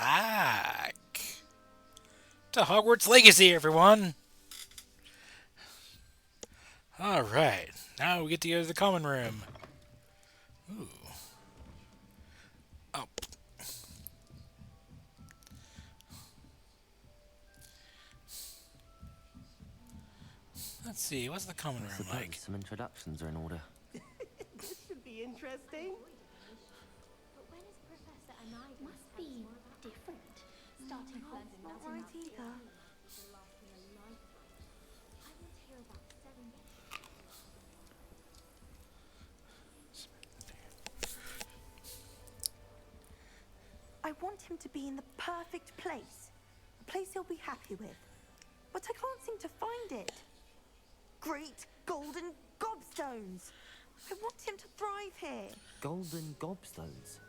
back to Hogwarts Legacy, everyone. All right, now we get to go to the common room. Ooh. Oh. Let's see, what's the common room like? Some introductions are in order. This should be interesting. But when is Professor Anide must be different? Starting off Not right either. I want to hear about 7 I want him to be in the perfect place. A place he'll be happy with. But I can't seem to find it. Great golden gobstones. I want him to thrive here. Golden gobstones.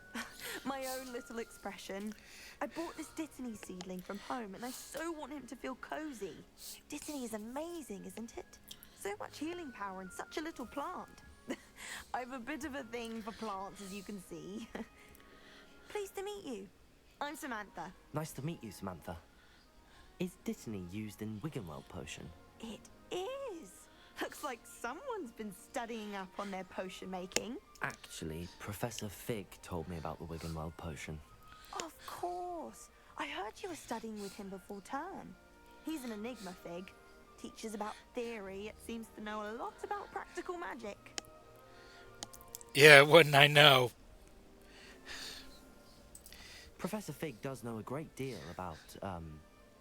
My own little expression. I bought this Dittany seedling from home and I so want him to feel cozy. Dittany is amazing, isn't it? So much healing power in such a little plant. I've a bit of a thing for plants, as you can see. Pleased to meet you. I'm Samantha. Nice to meet you, Samantha. Is Dittany used in Wiggenweld potion? It is. Looks like someone's been studying up on their potion making. Actually, Professor Fig told me about the Wiggenweld potion. Of course. I heard you were studying with him before term. He's an enigma, Fig. Teaches about theory, it seems to know a lot about practical magic. Yeah, wouldn't I know? Professor Fig does know a great deal about,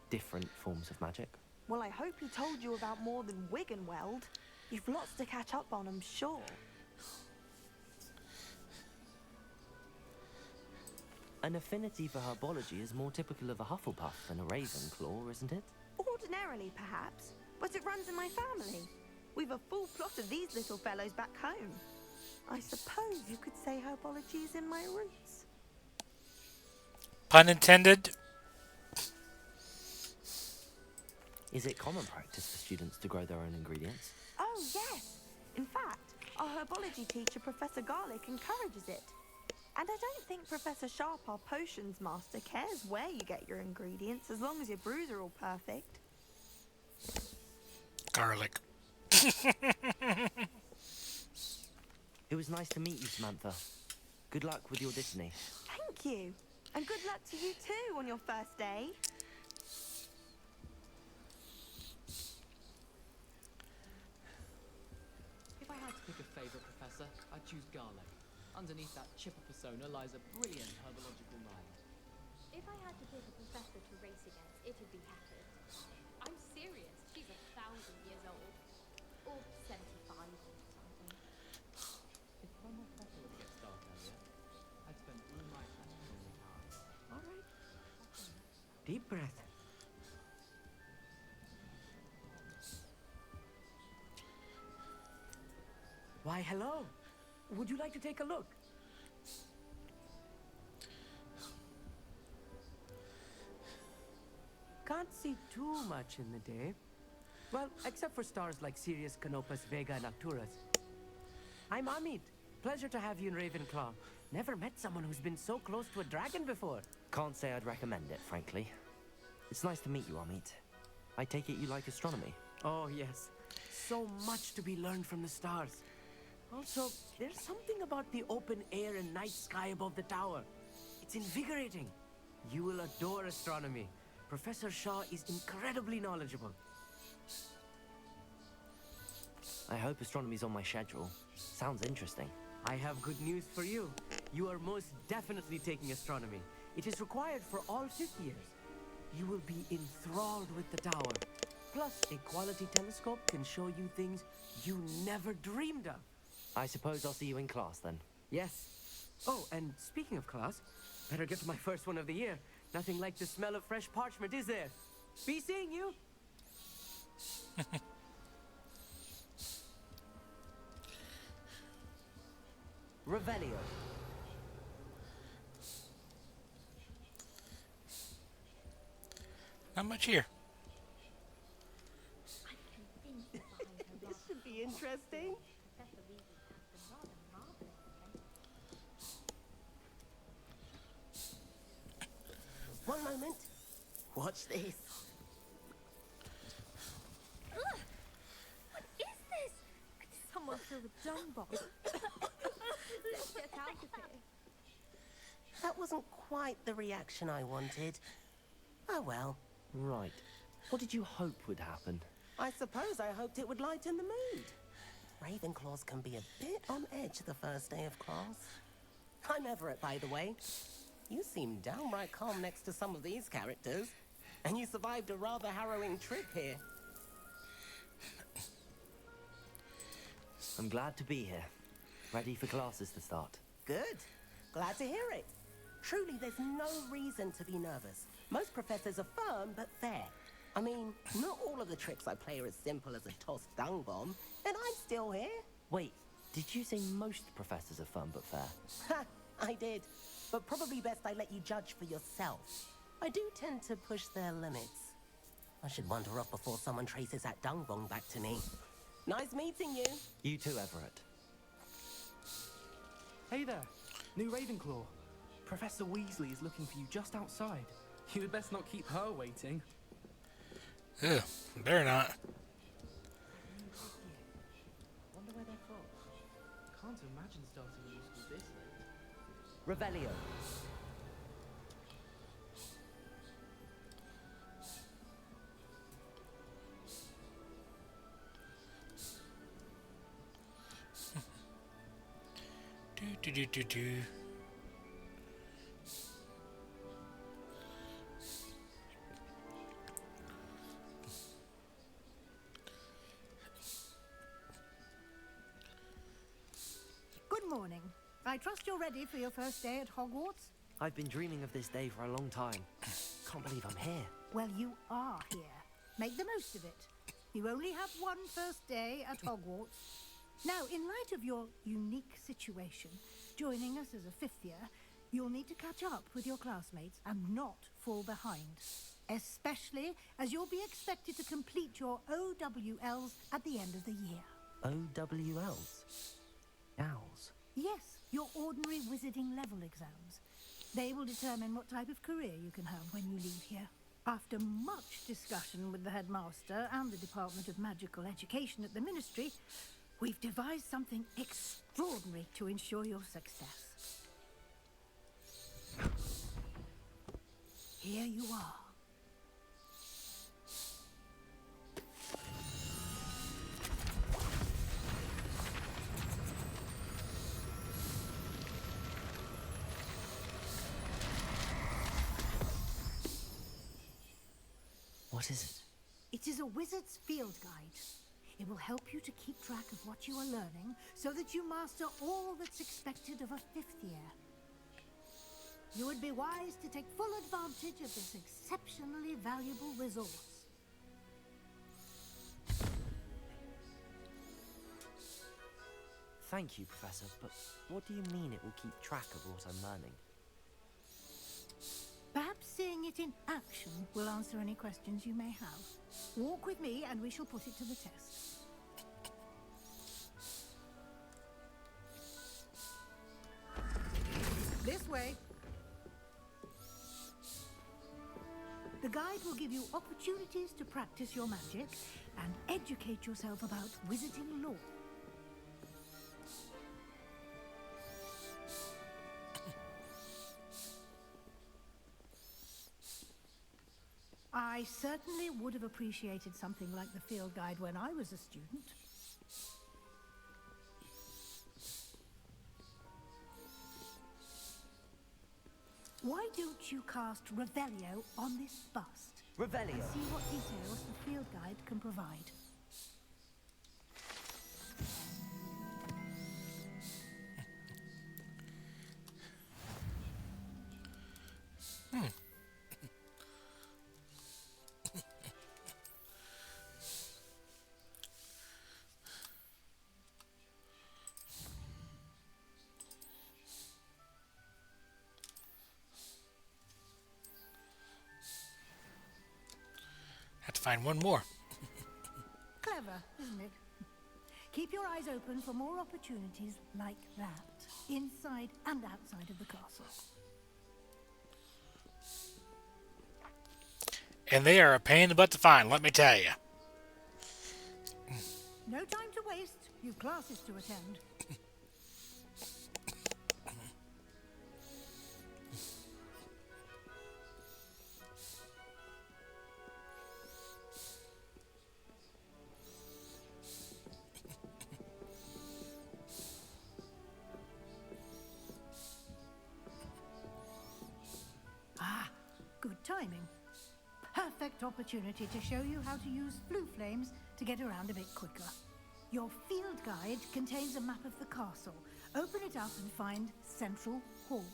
different forms of magic. Well, I hope he told you about more than Wiggenweld. You've lots to catch up on, I'm sure. An affinity for herbology is more typical of a Hufflepuff than a Ravenclaw, isn't it? Ordinarily, perhaps, but it runs in my family. We've a full plot of these little fellows back home. I suppose you could say herbology is in my roots. Pun intended. Is it common practice for students to grow their own ingredients? Oh, yes. In fact, our herbology teacher, Professor Garlick, encourages it. And I don't think Professor Sharp, our potions master, cares where you get your ingredients, as long as your brews are all perfect. Garlic. It was nice to meet you, Samantha. Good luck with your Dittany. Thank you. And good luck to you too on your first day. If I had to pick a favourite professor, I'd choose Garlic. Underneath that chipper persona lies a brilliant herbological mind. If I had to pick a professor to race against, it'd be Hatted. I'm serious. She's 1,000 years old. Or 75 or something. If Colonel Potter were to get dark earlier, I'd spend all my time on the house. All right. Deep breath. Why, hello. Would you like to take a look? Can't see too much in the day. Well, except for stars like Sirius, Canopus, Vega, and Arcturus. I'm Amit. Pleasure to have you in Ravenclaw. Never met someone who's been so close to a dragon before. Can't say I'd recommend it, frankly. It's nice to meet you, Amit. I take it you like astronomy. Oh, yes. So much to be learned from the stars. Also, there's something about the open air and night sky above the tower. It's invigorating. You will adore astronomy. Professor Shaw is incredibly knowledgeable. I hope astronomy's on my schedule. Sounds interesting. I have good news for you. You are most definitely taking astronomy. It is required for all 5th years. You will be enthralled with the tower. Plus, a quality telescope can show you things you never dreamed of. I suppose I'll see you in class then. Yes. Oh, and speaking of class, better get to my first one of the year. Nothing like the smell of fresh parchment, is there? Be seeing you. Revelio. Not much here. I'm convinced that behind her This should be interesting. Professor Weasley has some rather marvellous inventions. One moment. Watch this. Ugh! What is this? Could someone fill the dung bomb? Let's get out of here. That wasn't quite the reaction I wanted. Oh well. Right. What did you hope would happen? I suppose I hoped it would lighten the mood. Ravenclaws can be a bit on edge the first day of class. I'm Everett, by the way. You seem downright calm next to some of these characters. And you survived a rather harrowing trip here. I'm glad to be here. Ready for classes to start. Good. Glad to hear it. Truly, there's no reason to be nervous. Most professors are firm but fair. I mean, not all of the tricks I play are as simple as a tossed dung bomb, and I'm still here. Wait, did you say most professors are fun but fair? Ha! I did. But probably best I let you judge for yourself. I do tend to push their limits. I should wander off before someone traces that dung bomb back to me. Nice meeting you. You too, Everett. Hey there, new Ravenclaw. Professor Weasley is looking for you just outside. You'd best not keep her waiting. Ugh, better not. Wonder where they're from. Can't imagine starting a new school this late. Revelio. Do. Good morning. I trust you're ready for your first day at Hogwarts? I've been dreaming of this day for a long time. Can't believe I'm here. Well, you are here. Make the most of it. You only have one first day at Hogwarts. Now, in light of your unique situation, joining us as a fifth year, you'll need to catch up with your classmates and not fall behind. Especially as you'll be expected to complete your OWLs at the end of the year. OWLs? Owls? Yes, your ordinary wizarding level exams. They will determine what type of career you can have when you leave here. After much discussion with the headmaster and the Department of Magical Education at the Ministry, we've devised something extraordinary to ensure your success. Here you are. What is it? It is a wizard's field guide. It will help you to keep track of what you are learning so that you master all that's expected of a fifth year. You would be wise to take full advantage of this exceptionally valuable resource. Thank you, Professor, but what do you mean it will keep track of what I'm learning? Perhaps seeing it in action will answer any questions you may have. Walk with me and we shall put it to the test. This way. The guide will give you opportunities to practice your magic and educate yourself about wizarding lore. I certainly would have appreciated something like the field guide when I was a student. Why don't you cast Revelio on this bust? Revelio. And see what details the field guide can provide. Have to find one more. Clever, isn't it? Keep your eyes open for more opportunities like that, inside and outside of the castle. And they are a pain in the butt to find, let me tell you. No time to waste. You've classes to attend. Good timing. Perfect opportunity to show you how to use flue flames to get around a bit quicker. Your field guide contains a map of the castle. Open it up and find Central Hall.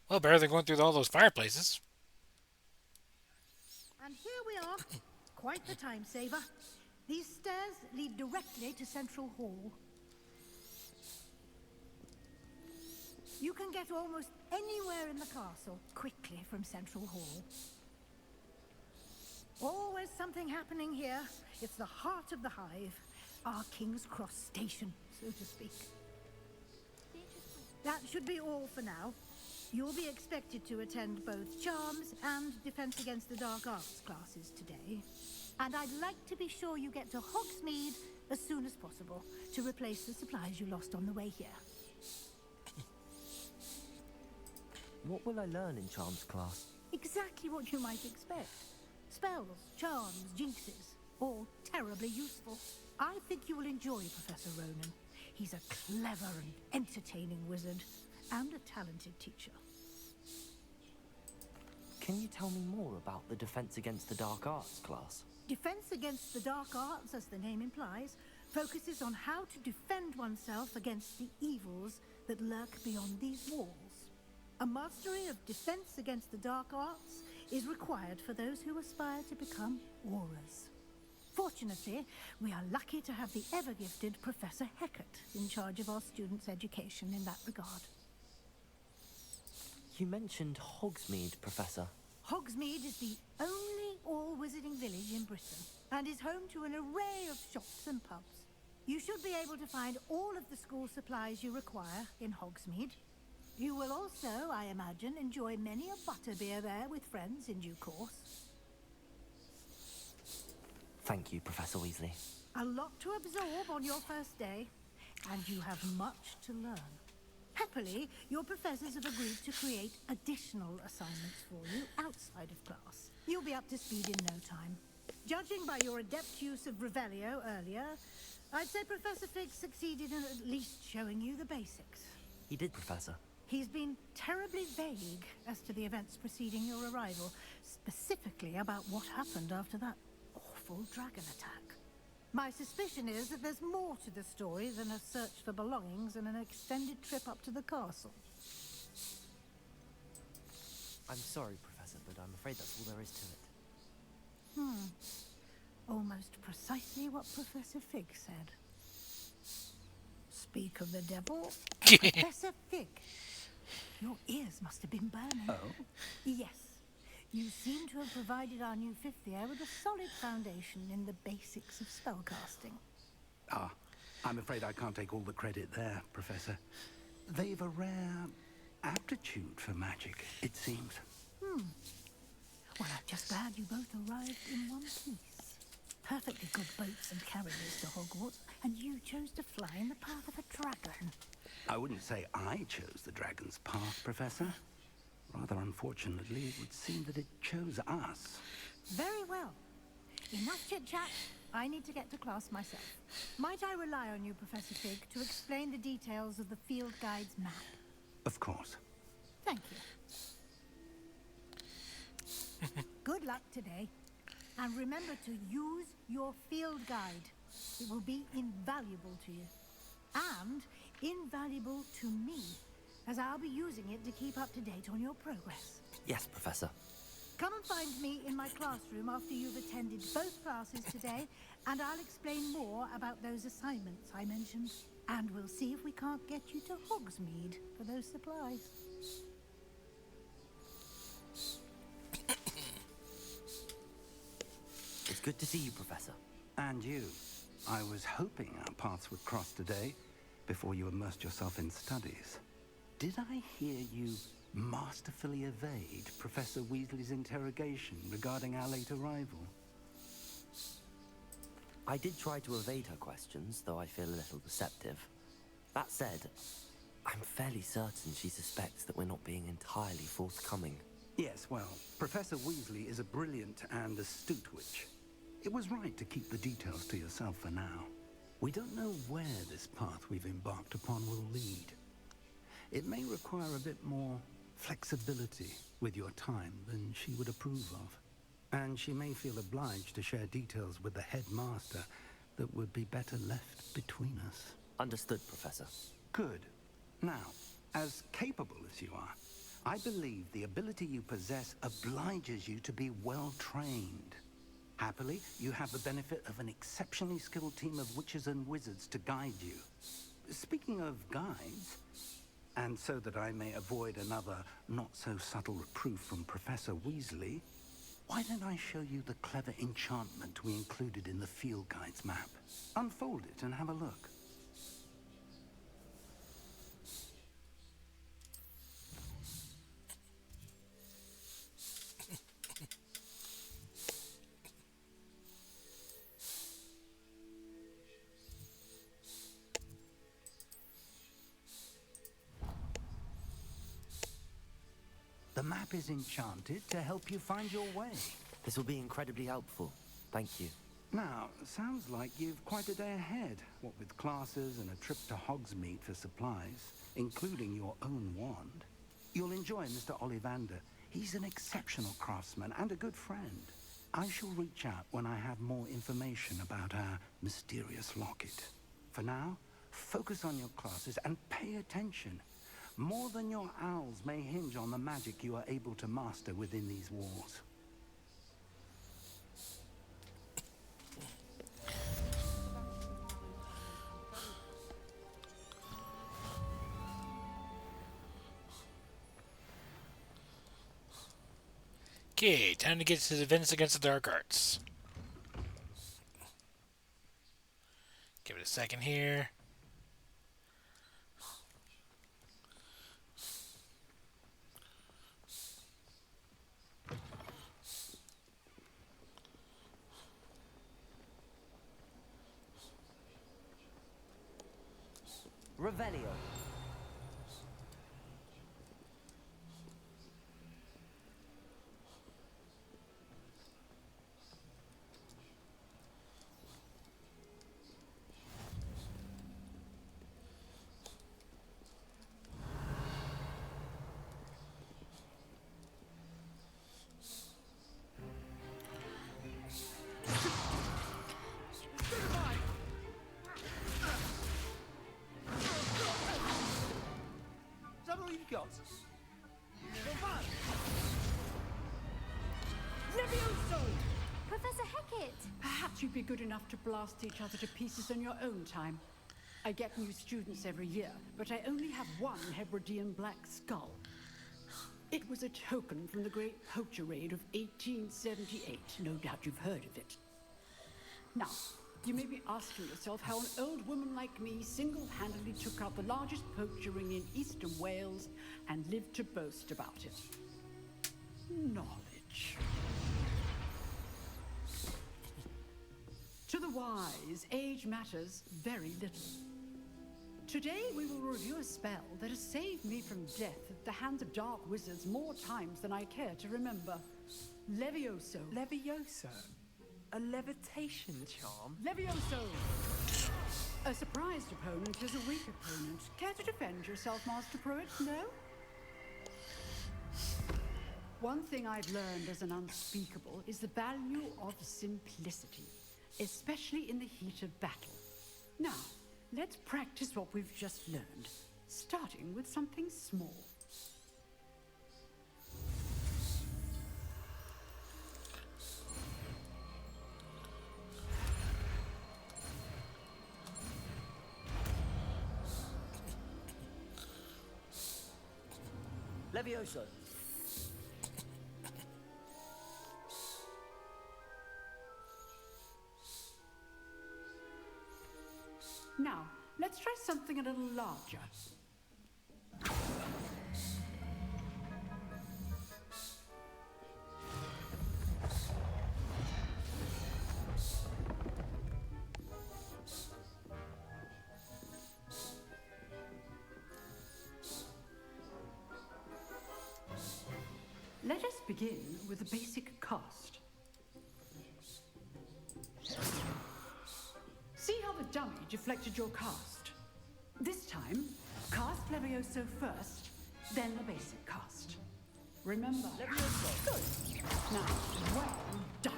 Well, better than going through all those fireplaces. And here we are. Quite the time saver. These stairs lead directly to Central Hall. You can get almost anywhere in the castle quickly from Central Hall. Always something happening here. It's the heart of the hive. Our King's Cross station, so to speak. That should be all for now. You'll be expected to attend both Charms and Defense Against the Dark Arts classes today. And I'd like to be sure you get to Hogsmeade as soon as possible to replace the supplies you lost on the way here. What will I learn in Charms class? Exactly what you might expect. Spells, charms, jinxes, all terribly useful. I think you will enjoy Professor Ronan. He's a clever and entertaining wizard, and a talented teacher. Can you tell me more about the Defense Against the Dark Arts class? Defense Against the Dark Arts, as the name implies, focuses on how to defend oneself against the evils that lurk beyond these walls. A mastery of Defense Against the Dark Arts is required for those who aspire to become Aurors. Fortunately, we are lucky to have the ever-gifted Professor Hecat in charge of our students' education in that regard. You mentioned Hogsmeade, Professor. Hogsmeade is the only all-wizarding village in Britain and is home to an array of shops and pubs. You should be able to find all of the school supplies you require in Hogsmeade. You will also, I imagine, enjoy many a butterbeer there with friends in due course. Thank you, Professor Weasley. A lot to absorb on your first day, and you have much to learn. Happily, your professors have agreed to create additional assignments for you outside of class. You'll be up to speed in no time. Judging by your adept use of Revelio earlier, I'd say Professor Fig succeeded in at least showing you the basics. He did, Professor. He's been terribly vague as to the events preceding your arrival, specifically about what happened after that awful dragon attack. My suspicion is that there's more to the story than a search for belongings and an extended trip up to the castle. I'm sorry, Professor, but I'm afraid that's all there is to it. Almost precisely what Professor Fig said. Speak of the devil, Professor Fig. Your ears must have been burning. Oh? Yes. You seem to have provided our new fifth year with a solid foundation in the basics of spellcasting. Ah, I'm afraid I can't take all the credit there, Professor. They've a rare aptitude for magic, it seems. Well, I'm just glad you both arrived in one piece. Perfectly good boats and carriages to Hogwarts, and you chose to fly in the path of a dragon. I wouldn't say I chose the dragon's path, Professor. Rather unfortunately, it would seem that it chose us. Very well. Enough chit-chat. I need to get to class myself. Might I rely on you, Professor Fig, to explain the details of the field guide's map? Of course. Thank you. Good luck today. And remember to use your field guide. It will be invaluable to you. And invaluable to me, as I'll be using it to keep up to date on your progress. Yes, Professor. Come and find me in my classroom after you've attended both classes today, And I'll explain more about those assignments I mentioned. And we'll see if we can't get you to Hogsmeade for those supplies. It's good to see you, Professor. And you. I was hoping our paths would cross today before you immersed yourself in studies. Did I hear you masterfully evade Professor Weasley's interrogation regarding our late arrival? I did try to evade her questions, though I feel a little deceptive. That said, I'm fairly certain she suspects that we're not being entirely forthcoming. Yes, well, Professor Weasley is a brilliant and astute witch. It was right to keep the details to yourself for now. We don't know where this path we've embarked upon will lead. It may require a bit more flexibility with your time than she would approve of. And she may feel obliged to share details with the headmaster that would be better left between us. Understood, Professor. Good. Now, as capable as you are, I believe the ability you possess obliges you to be well trained. Happily, you have the benefit of an exceptionally skilled team of witches and wizards to guide you. Speaking of guides, and so that I may avoid another not-so-subtle reproof from Professor Weasley, why don't I show you the clever enchantment we included in the field guide's map? Unfold it and have a look. The map is enchanted to help you find your way. This will be incredibly helpful. Thank you. Now, sounds like you've quite a day ahead, what with classes and a trip to Hogsmeade for supplies, including your own wand. You'll enjoy Mr. Ollivander. He's an exceptional craftsman and a good friend. I shall reach out when I have more information about our mysterious locket. For now, focus on your classes and pay attention. More than your owls may hinge on the magic you are able to master within these walls. Okay, time to get to the events against the dark arts. Give it a second here. Revelio. Got. Levioso! Professor Hecat! Perhaps you'd be good enough to blast each other to pieces on your own time. I get new students every year, but I only have one Hebridean black skull. It was a token from the Great Poacher Raid of 1878. No doubt you've heard of it. Now, you may be asking yourself how an old woman like me single-handedly took out the largest poacher ring in eastern Wales and lived to boast about it. Knowledge. To the wise, age matters very little. Today we will review a spell that has saved me from death at the hands of dark wizards more times than I care to remember. Levioso. Levioso? A levitation charm? Levioso! A surprised opponent is a weak opponent. Care to defend yourself, Master Pruitt? No? One thing I've learned as an unspeakable is the value of simplicity, especially in the heat of battle. Now, let's practice what we've just learned, starting with something small. Levioso. Now, let's try something a little larger. Let us begin with a basic cast. See how the dummy deflected your cast? This time, cast Levioso first, then the basic cast. Remember? Levioso. Good. Now, well done.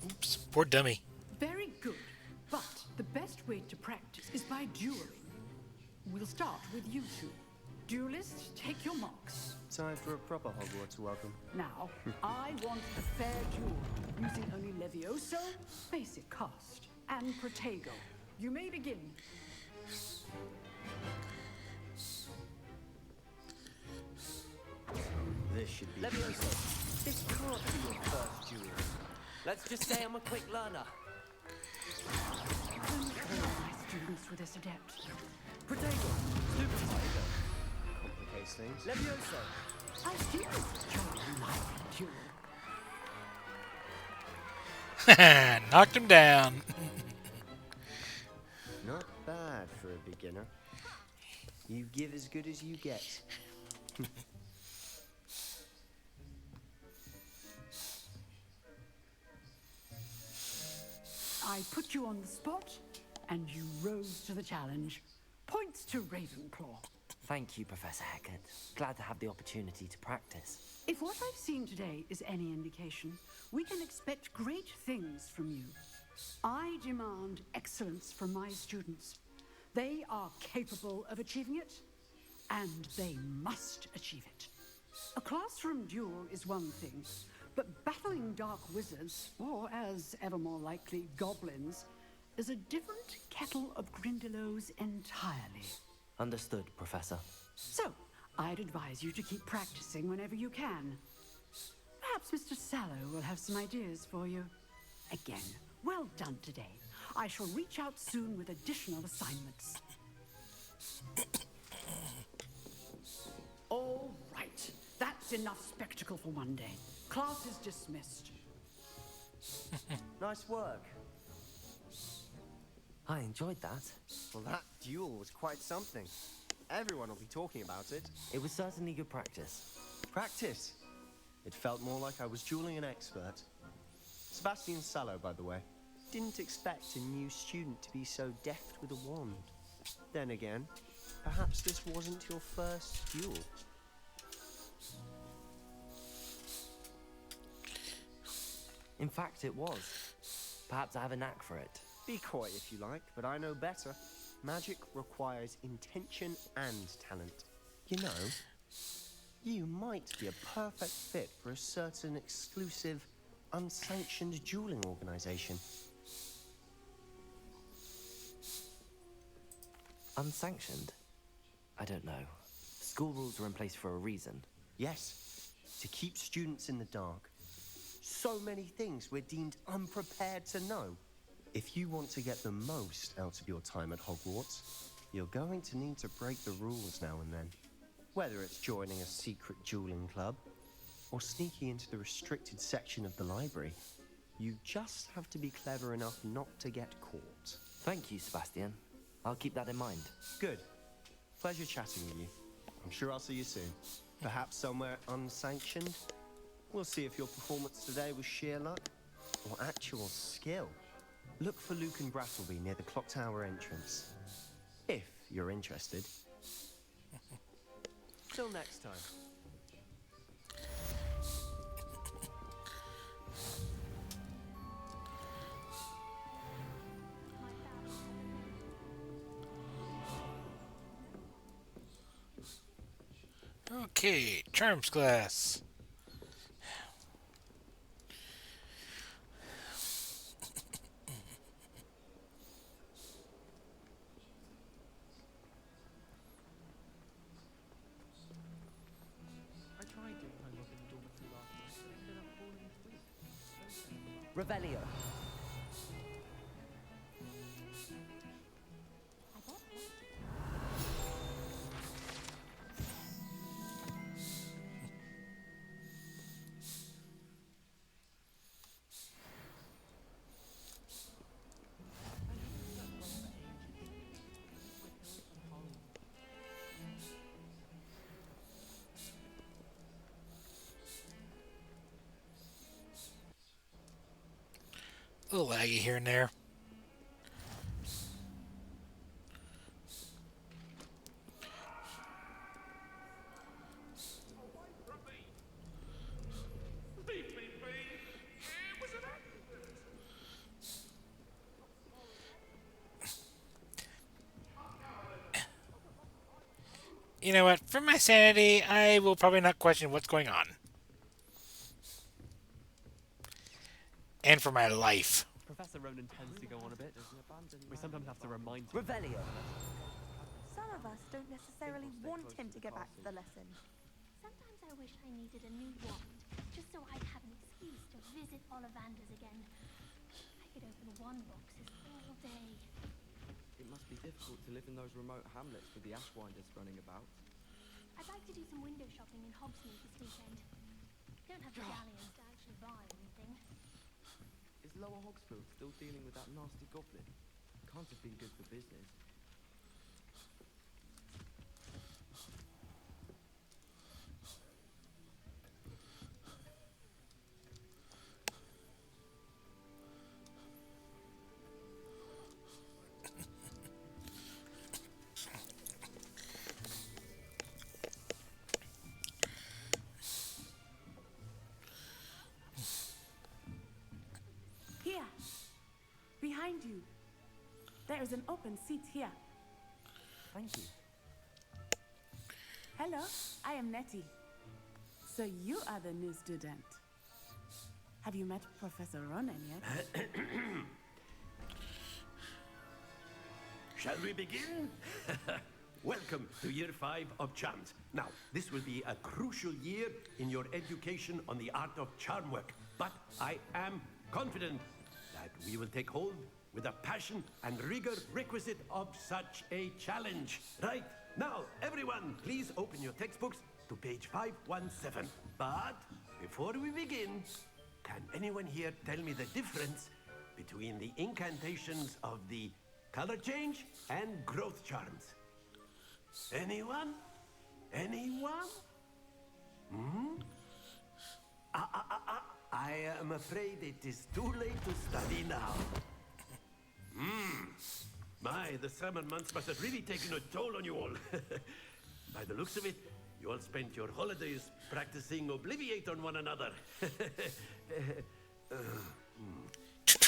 Oops, poor dummy. Very good. But the best way to practice is by dueling. We'll start with you two. Duelists, take your marks. Time for a proper Hogwarts welcome. Now, I want a fair duel, using only Levioso, basic cast, and Protego. You may begin. This should be Levioso, this can't be your first duel. Let's just say I'm a quick learner. Don't all my students were this adept. Protego, Super Protego. complicates things. Levioso. I do enjoy my duel. Knocked him down. Not bad for a beginner. You give as good as you get. I put you on the spot, and you rose to the challenge. Points to Ravenclaw. Thank you, Professor Hecat. Glad to have the opportunity to practice. If what I've seen today is any indication, we can expect great things from you. I demand excellence from my students. They are capable of achieving it, and they must achieve it. A classroom duel is one thing, but battling dark wizards, or as ever more likely, goblins, is a different kettle of Grindylows entirely. Understood, Professor. So, I'd advise you to keep practicing whenever you can. Perhaps Mr. Sallow will have some ideas for you. Again, well done today. I shall reach out soon with additional assignments. All right, that's enough spectacle for one day. Class is dismissed. Nice work. I enjoyed that. Well, that duel was quite something. Everyone will be talking about it. It was certainly good practice. Practice. It felt more like I was dueling an expert. Sebastian Sallow, by the way. Didn't expect a new student to be so deft with a wand. Then again, perhaps this wasn't your first duel. In fact, it was. Perhaps I have a knack for it. Be coy if you like, but I know better. Magic requires intention and talent. You know, you might be a perfect fit for a certain exclusive, unsanctioned dueling organization. Unsanctioned? I don't know. School rules are in place for a reason. Yes, to keep students in the dark. So many things we're deemed unprepared to know. If you want to get the most out of your time at Hogwarts, you're going to need to break the rules now and then. Whether it's joining a secret dueling club, or sneaking into the restricted section of the library, you just have to be clever enough not to get caught. Thank you, Sebastian. I'll keep that in mind. Good. Pleasure chatting with you. I'm sure I'll see you soon. Perhaps somewhere unsanctioned? We'll see if your performance today was sheer luck or actual skill. Look for Luke and Brattleby near the clock tower entrance. If you're interested. Till next time. Okay, Charms class. Revelio. A little laggy here and there. You know what? For my sanity, I will probably not question what's going on. And for my life. Professor Ronan tends to go on a bit. We sometimes have to remind him. Revelio. Some of us don't necessarily want him to get back to the lesson. Sometimes I wish I needed a new wand, just so I'd have an excuse to visit Ollivanders again. I could open wand boxes all day. It must be difficult to live in those remote hamlets with the Ashwinders running about. I'd like to do some window shopping in Hogsmeade this weekend. Don't have the galleons to actually buy anything. Is Lower Hogsfield still dealing with that nasty goblin? Can't have been good for business. Here, behind you. There is an open seat here. Thank you. Hello, I am Nettie. So you are the new student. Have you met Professor Ronan yet? Shall we begin? Welcome to Year 5 of Charms. Now, this will be a crucial year in your education on the art of charm work, but I am confident that we will take hold with the passion and rigor requisite of such a challenge. Right, now, everyone, please open your textbooks to page 517. But before we begin, can anyone here tell me the difference between the incantations of the color change and growth charms? Anyone? Anyone? Hmm? I am afraid it is too late to study now. My, the summer months must have really taken a toll on you all. By the looks of it, you all spent your holidays practicing Obliviate on one another.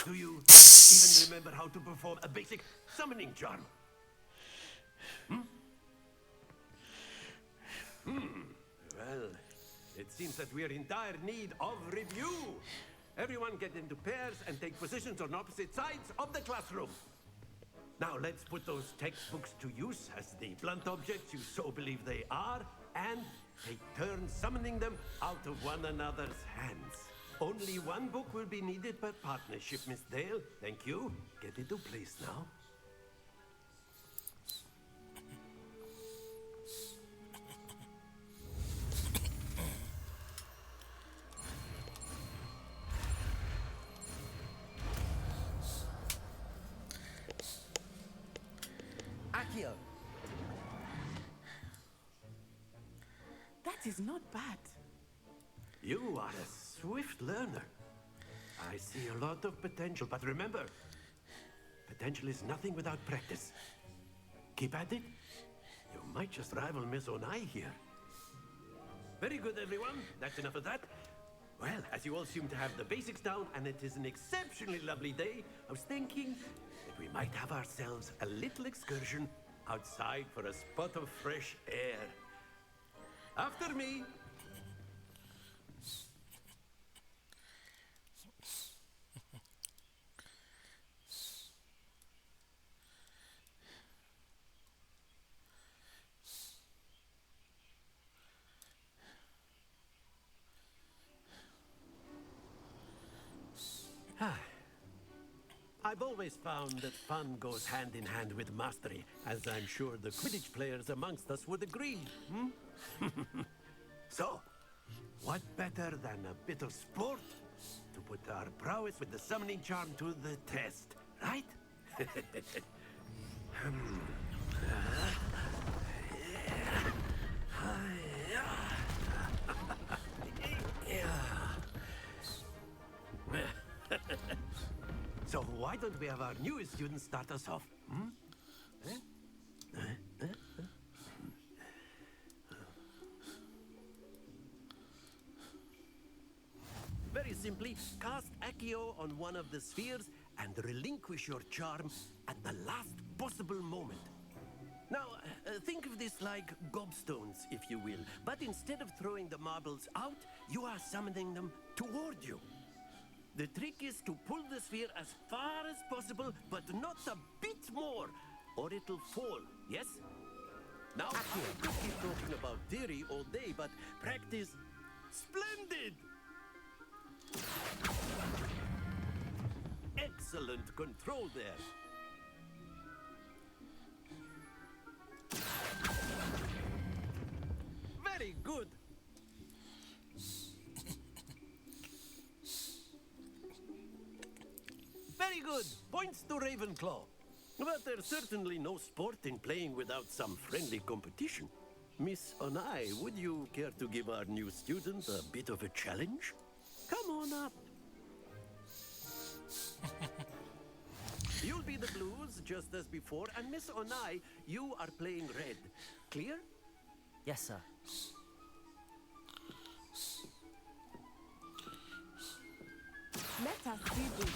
Do you even remember how to perform a basic summoning charm? Well, it seems that we are in dire need of review. Everyone get into pairs and take positions on opposite sides of the classroom. Now let's put those textbooks to use as the blunt objects you so believe they are, and take turns summoning them out of one another's hands. Only one book will be needed per partnership, Miss Dale. Thank you. Get into place now. Accio. That is not bad. You are a swift learner. I see a lot of potential, but remember, potential is nothing without practice. Keep at it. You might just rival Miss Onai here. Very good, everyone. That's enough of that. Well, as you all seem to have the basics down, and it is an exceptionally lovely day, I was thinking that we might have ourselves a little excursion outside for a spot of fresh air. After me. I've always found that fun goes hand in hand with mastery, as I'm sure the Quidditch players amongst us would agree. So, what better than a bit of sport to put our prowess with the summoning charm to the test, right? So why don't we have our newest student start us off? Very simply, cast Accio on one of the spheres and relinquish your charm at the last possible moment. Now, think of this like gobstones, if you will. But instead of throwing the marbles out, you are summoning them toward you. The trick is to pull the sphere as far as possible, but not a bit more, or it'll fall, yes? Now, I could keep talking about theory all day, but practice... Splendid! Excellent control there. Very good. Very good. Points to Ravenclaw. But there's certainly no sport in playing without some friendly competition. Miss Onai, would you care to give our new student a bit of a challenge? Come on up. You'll be the blues, just as before, and Miss Onai, you are playing red. Clear? Yes, sir. Let us see this.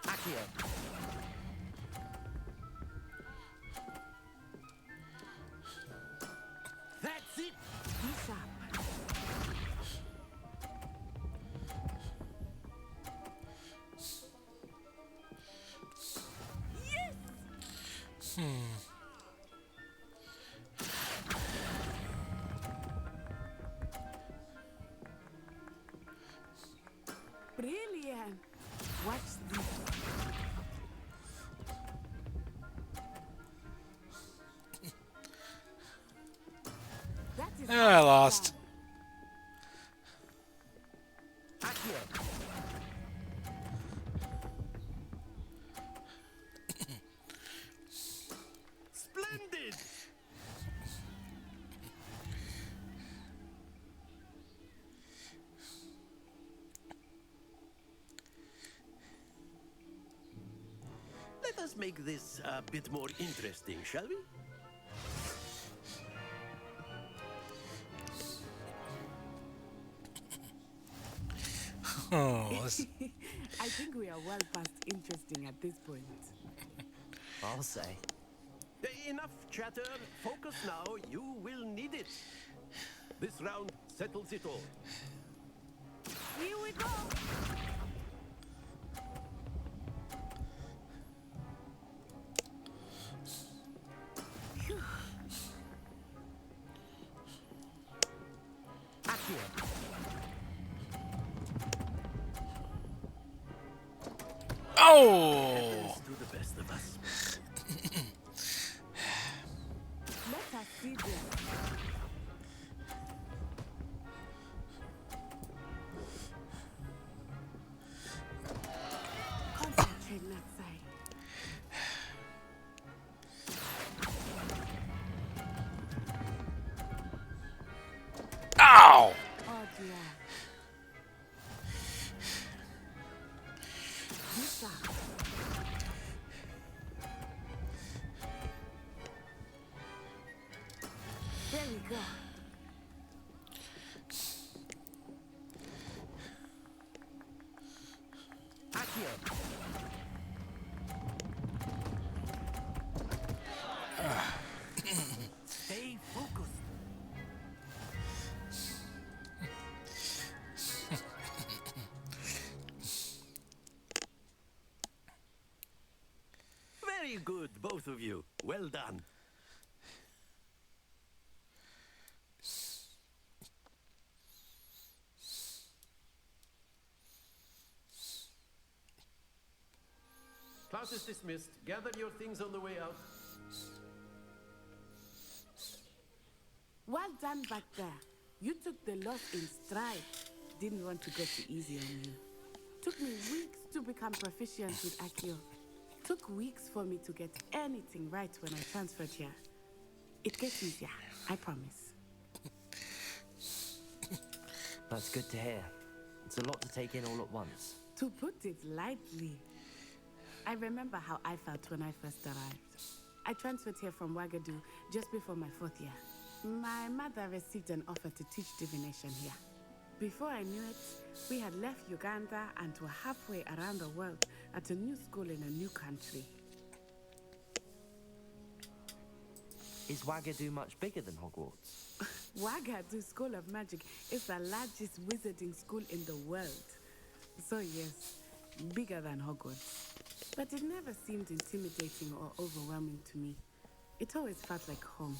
Accio. That's it. Be sharp. Brilliant. Watch this. That is I lost. Accio. Splendid! Let us make this a bit more interesting, shall we? Oh, this- I think we are well past interesting at this point. I'll say. Enough chatter. Focus now. You will need it. This round settles it all. Here we go. Accio. Oh! Happens to the best of us. Let us see this. Concentrate, Natsai. Ow! Oh dear. Be sharp. There we go. Accio. Stay focused. Very good, both both of you. Well done. Class is dismissed. Gather your things on the way out. Well done back there. You took the loss in stride. Didn't want to go too easy on you. Took me weeks to become proficient with Accio. Took weeks for me to get anything right when I transferred here. It gets easier, I promise. That's good to hear. It's a lot to take in all at once. To put it lightly, I remember how I felt when I first arrived. I transferred here from Wagadu just before my 4th year. My mother received an offer to teach divination here. Before I knew it, we had left Uganda and were halfway around the world at a new school in a new country. Is Wagadu much bigger than Hogwarts? Wagadu School of Magic is the largest wizarding school in the world. So yes, bigger than Hogwarts. But it never seemed intimidating or overwhelming to me. It always felt like home.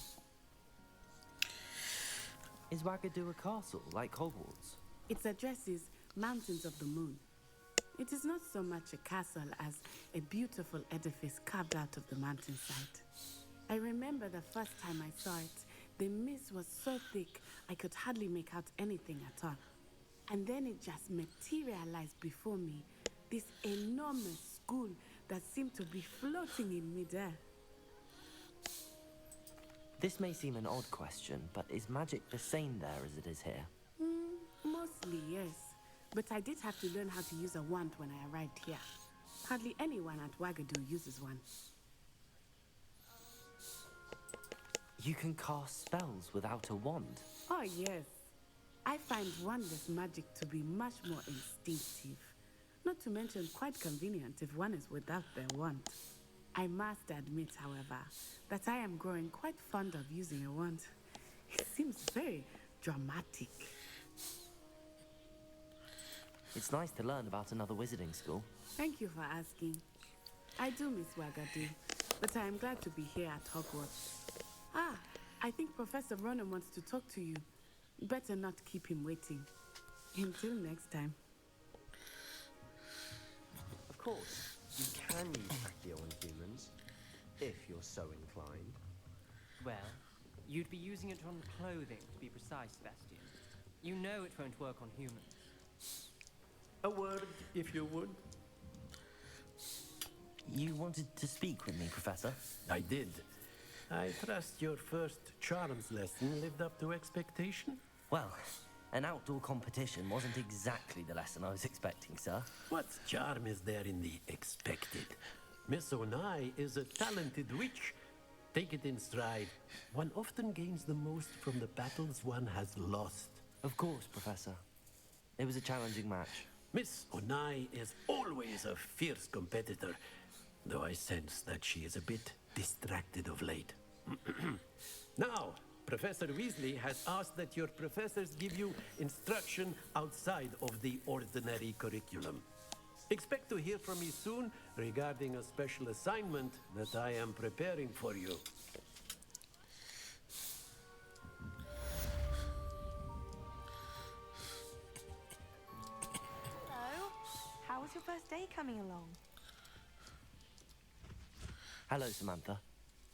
Is Wagadu a castle, like Hogwarts? Its address is Mountains of the Moon. It is not so much a castle as a beautiful edifice carved out of the mountainside. I remember the first time I saw it, the mist was so thick I could hardly make out anything at all. And then it just materialized before me, this enormous school that seemed to be floating in midair. This may seem an odd question, but is magic the same there as it is here? Mostly, yes. But I did have to learn how to use a wand when I arrived here. Hardly anyone at Wagadu uses one. You can cast spells without a wand? Oh, yes. I find wandless magic to be much more instinctive. Not to mention quite convenient if one is without their wand. I must admit, however, that I am growing quite fond of using a wand. It seems very dramatic. It's nice to learn about another wizarding school. Thank you for asking. I do miss Wagadu, but I am glad to be here at Hogwarts. Ah, I think Professor Ronan wants to talk to you. Better not keep him waiting. Until next time. Of course, you can use Accio on humans, if you're so inclined. Well, you'd be using it on clothing, to be precise, Sebastian. You know it won't work on humans. A word, if you would. You wanted to speak with me, Professor? I did. I trust your first charms lesson lived up to expectation? Well, an outdoor competition wasn't exactly the lesson I was expecting, sir. What charm is there in the expected? Miss Onai is a talented witch. Take it in stride. One often gains the most from the battles one has lost. Of course, Professor. It was a challenging match. Miss Onai is always a fierce competitor, though I sense that she is a bit distracted of late. Now, Professor Weasley has asked that your professors give you instruction outside of the ordinary curriculum. Expect to hear from me soon regarding a special assignment that I am preparing for you. Hello. How was your first day coming along? Hello, Samantha.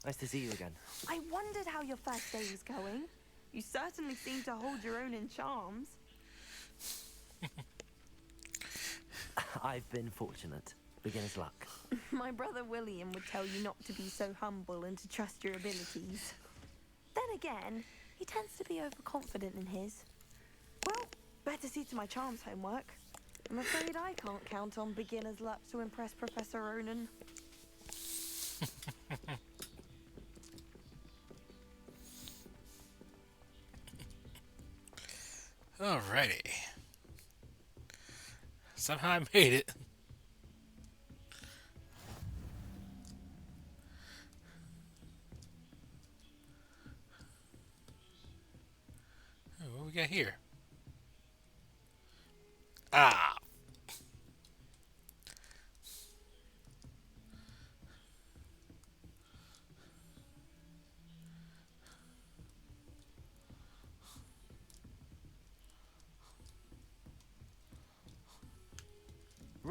Nice to see you again. I wondered how your first day was going. You certainly seem to hold your own in charms. I've been fortunate. Beginner's luck. My brother William would tell you not to be so humble and to trust your abilities. Then again, he tends to be overconfident in his. Well, better see to my charms homework. I'm afraid I can't count on beginner's luck to impress Professor Ronan. Alrighty. Somehow I made it. Oh, what we got here? Ah!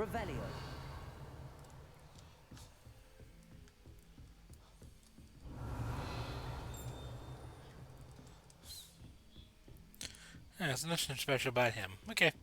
Revelio. Yeah, there's nothing special about him. Okay.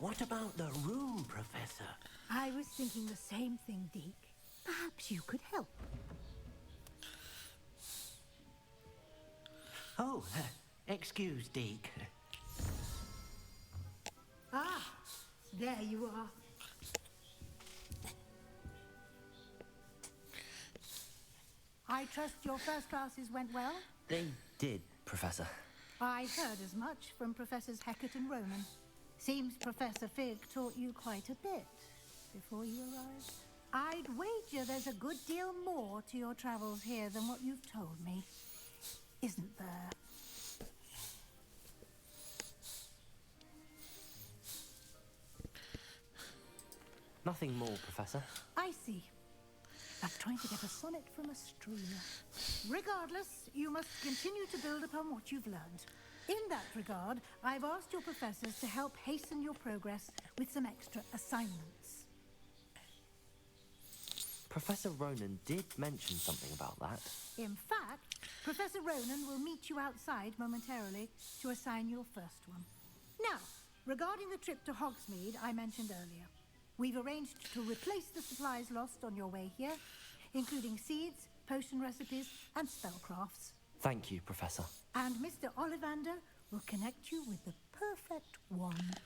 What about the room, Professor? I was thinking the same thing, Deke. Perhaps you could help. Oh, excuse, Deke. Ah, there you are. I trust your first classes went well? They did, Professor. I heard as much from Professors Hecat and Ronan. Seems Professor Fig taught you quite a bit before you arrived. I'd wager there's a good deal more to your travels here than what you've told me. Isn't there? Nothing more, Professor. I see. Like trying to get a sonnet from a streamer. Regardless, you must continue to build upon what you've learned. In that regard, I've asked your professors to help hasten your progress with some extra assignments. Professor Ronan did mention something about that. In fact, Professor Ronan will meet you outside momentarily to assign your first one. Now, regarding the trip to Hogsmeade I mentioned earlier, we've arranged to replace the supplies lost on your way here, including seeds, potion recipes, and spellcrafts. Thank you, Professor. And Mr. Ollivander will connect you with the perfect wand.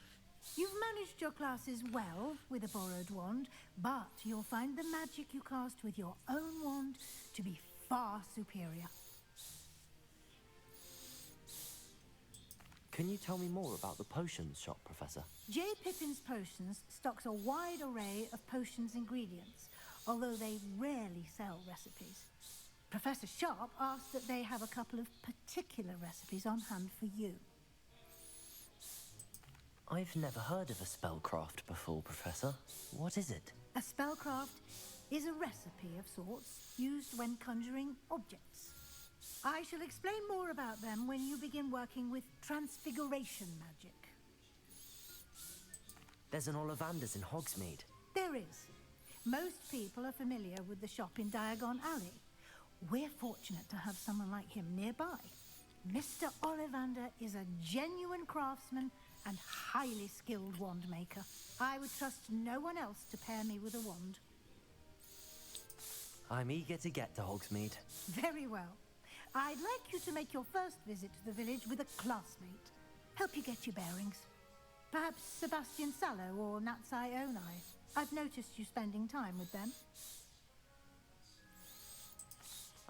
You've managed your classes well with a borrowed wand, but you'll find the magic you cast with your own wand to be far superior. Can you tell me more about the potions shop, Professor? J. Pippin's Potions stocks a wide array of potions ingredients, although they rarely sell recipes. Professor Sharp asked that they have a couple of particular recipes on hand for you. I've never heard of a spellcraft before, Professor. What is it? A spellcraft is a recipe of sorts used when conjuring objects. I shall explain more about them when you begin working with transfiguration magic. There's an Ollivander's in Hogsmeade. There is. Most people are familiar with the shop in Diagon Alley. We're fortunate to have someone like him nearby. Mr. Ollivander is a genuine craftsman and highly skilled wand maker. I would trust no one else to pair me with a wand. I'm eager to get to Hogsmeade. Very well. I'd like you to make your first visit to the village with a classmate. Help you get your bearings. Perhaps Sebastian Sallow or Natsai Onai. I've noticed you spending time with them.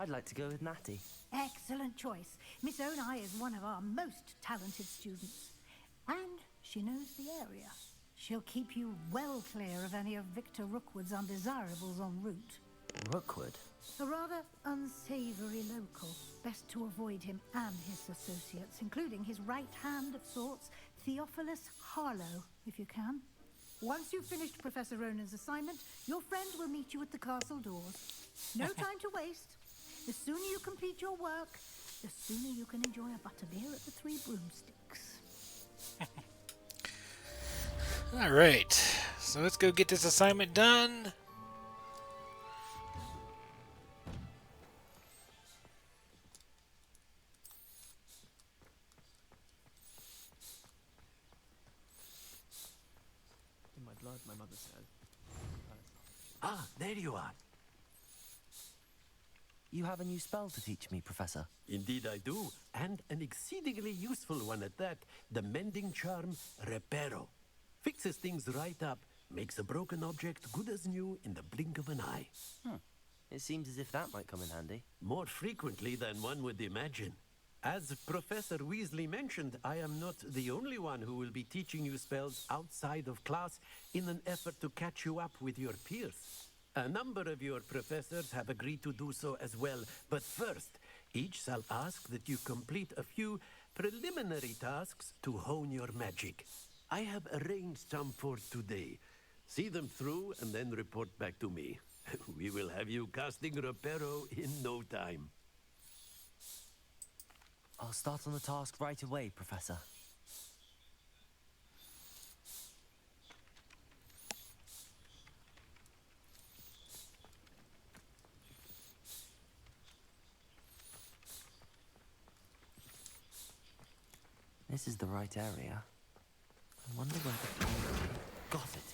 I'd like to go with Natty. Excellent choice. Miss Onai is one of our most talented students. And she knows the area. She'll keep you well clear of any of Victor Rookwood's undesirables en route. Rookwood? A rather unsavory local. Best to avoid him and his associates, including his right hand of sorts, Theophilus Harlow, if you can. Once you've finished Professor Ronan's assignment, your friend will meet you at the castle doors. No time to waste. The sooner you complete your work, the sooner you can enjoy a butterbeer at the Three Broomsticks. Alright, so let's go get this assignment done. In my blood, my mother said. Ah, there you are. You have a new spell to teach me, Professor. Indeed I do, and an exceedingly useful one at that. The mending charm, Reparo. Fixes things right up, makes a broken object good as new in the blink of an eye. It seems as if that might come in handy. More frequently than one would imagine. As Professor Weasley mentioned, I am not the only one who will be teaching you spells outside of class in an effort to catch you up with your peers. A number of your professors have agreed to do so as well, but first, each shall ask that you complete a few preliminary tasks to hone your magic. I have arranged some for today. See them through and then report back to me. We will have you casting Reparo in no time. I'll start on the task right away, Professor. This is the right area. I wonder where the... Got it!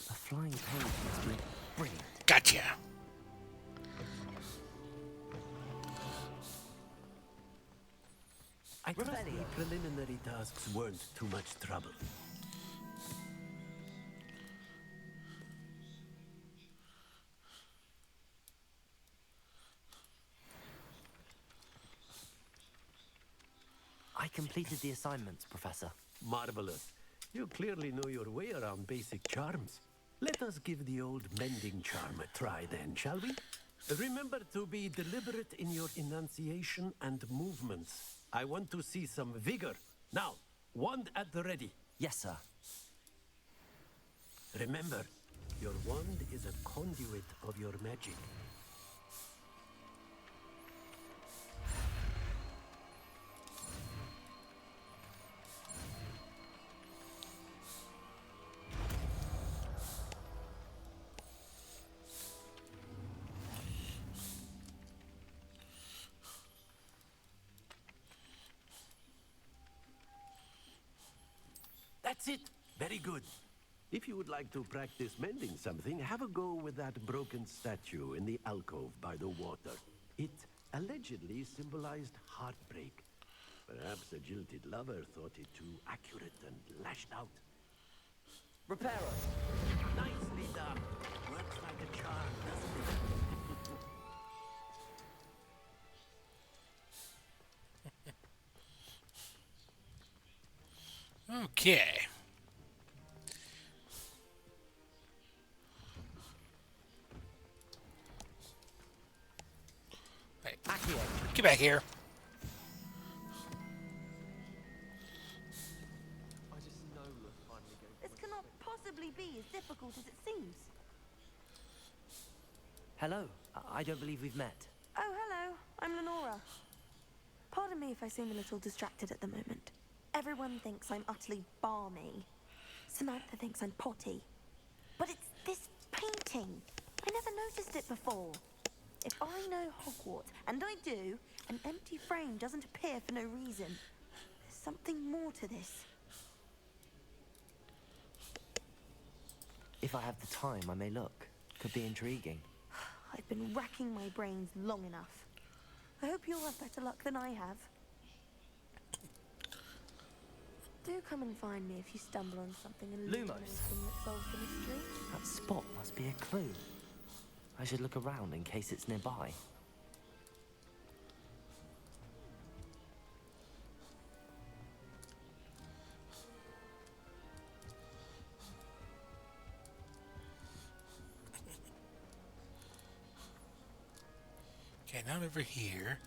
A flying page must be brilliant. Gotcha! I trust the preliminary tasks weren't too much trouble. I completed the assignments, Professor. Marvelous. You clearly know your way around basic charms. Let us give the old mending charm a try then, shall we? Remember to be deliberate in your enunciation and movements. I want to see some vigor. Now, wand at the ready. Yes, sir. Remember, your wand is a conduit of your magic. That's it. Very good. If you would like to practice mending something, have a go with that broken statue in the alcove by the water. It allegedly symbolized heartbreak. Perhaps a jilted lover thought it too accurate and lashed out. Reparo! Nicely done. Works like a charm, doesn't it? Okay. Hey, get back here. I just know we're finally going. This cannot possibly be as difficult as it seems. Hello. I don't believe we've met. Oh, hello. I'm Lenora. Pardon me if I seem a little distracted at the moment. Everyone thinks I'm utterly balmy. Samantha thinks I'm potty. But it's this painting. I never noticed it before. If I know Hogwarts, and I do, an empty frame doesn't appear for no reason. There's something more to this. If I have the time, I may look. Could be intriguing. I've been racking my brains long enough. I hope you'll have better luck than I have. Do come and find me if you stumble on something illuminating that solves the mystery. That spot must be a clue. I should look around in case it's nearby. Okay, now I'm over here.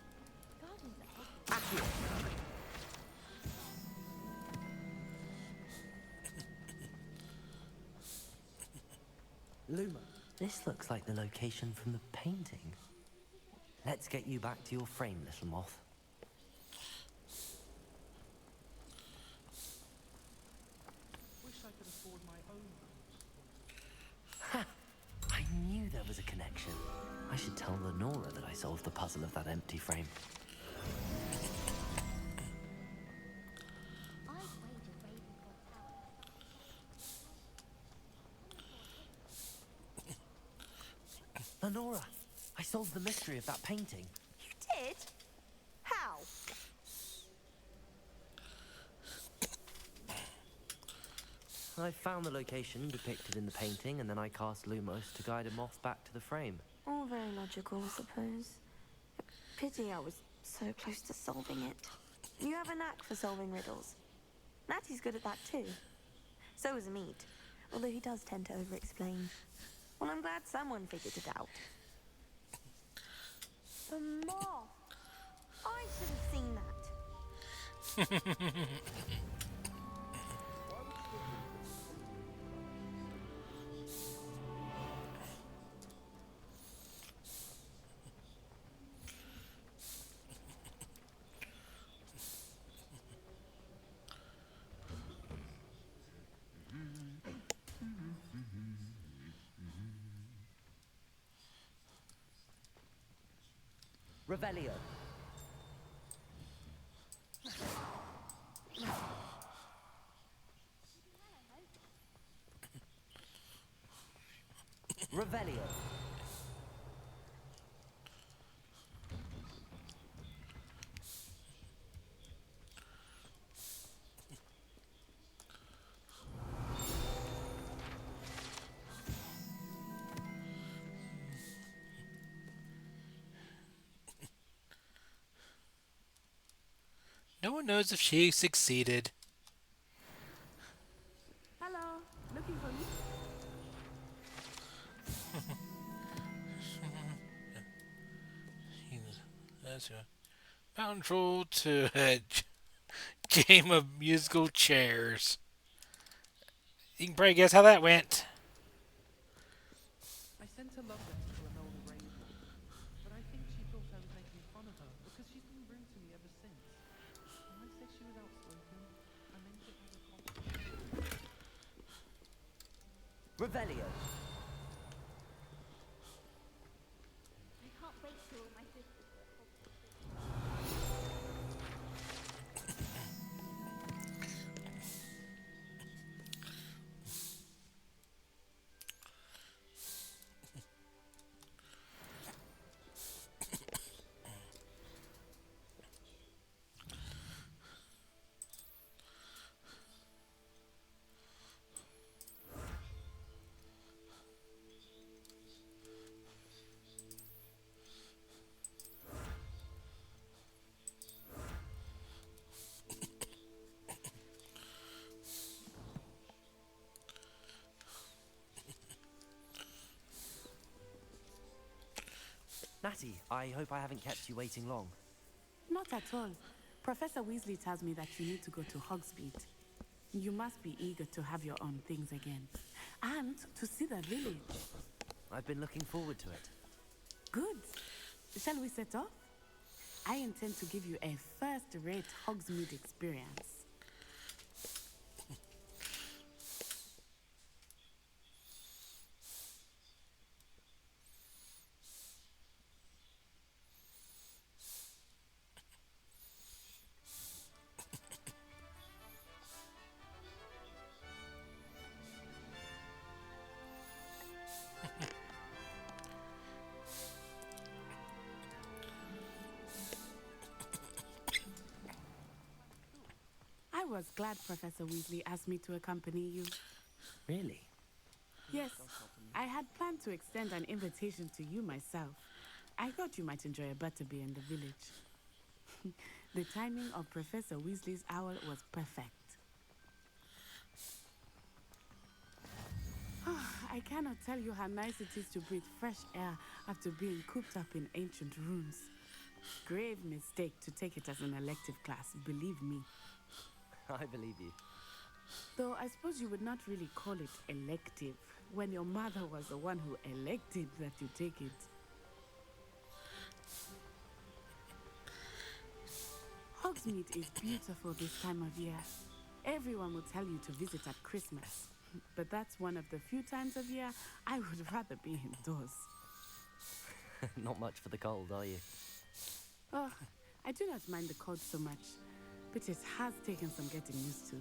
Luma, this looks like the location from the painting. Let's get you back to your frame, little moth. Wish I could afford my own. Ha! I knew there was a connection. I should tell Lenora that I solved the puzzle of that empty frame. Lenora, I solved the mystery of that painting. You did? How? I found the location depicted in the painting, and then I cast Lumos to guide a moth back to the frame. All very logical, I suppose. Pity I was so close to solving it. You have a knack for solving riddles. Natty's good at that too. So is Mead, although he does tend to over-explain. Well, I'm glad someone figured it out. The moth! I should have seen that. Revelio. Revelio. No one knows if she succeeded. Hello, looking for me? That's a mountain troll to a game of musical chairs. You can probably guess how that went. I sent a love letter to an old raven, but I think she thought I was making fun of her because she's been rude to me ever since. When I said she was outspoken, I meant it as a compliment. Revelio. I can't wait till all my sisters go to Hogwarts. Natty, I hope I haven't kept you waiting long. Not at all. Professor Weasley tells me that you need to go to Hogsmeade. You must be eager to have your own things again. And to see the village. I've been looking forward to it. Good. Shall we set off? I intend to give you a first-rate Hogsmeade experience. I was glad Professor Weasley asked me to accompany you. Really? Yes, I had planned to extend an invitation to you myself. I thought you might enjoy a butterbeer in the village. The timing of Professor Weasley's owl was perfect. I cannot tell you how nice it is to breathe fresh air after being cooped up in ancient rooms. Grave mistake to take it as an elective class, believe me. I believe you. Though I suppose you would not really call it elective. when your mother was the one who elected that you take it. Hogsmeade is beautiful this time of year. Everyone will tell you to visit at Christmas. But that's one of the few times of year I would rather be indoors. Not much for the cold, are you? Oh, I do not mind the cold so much, but it has taken some getting used to.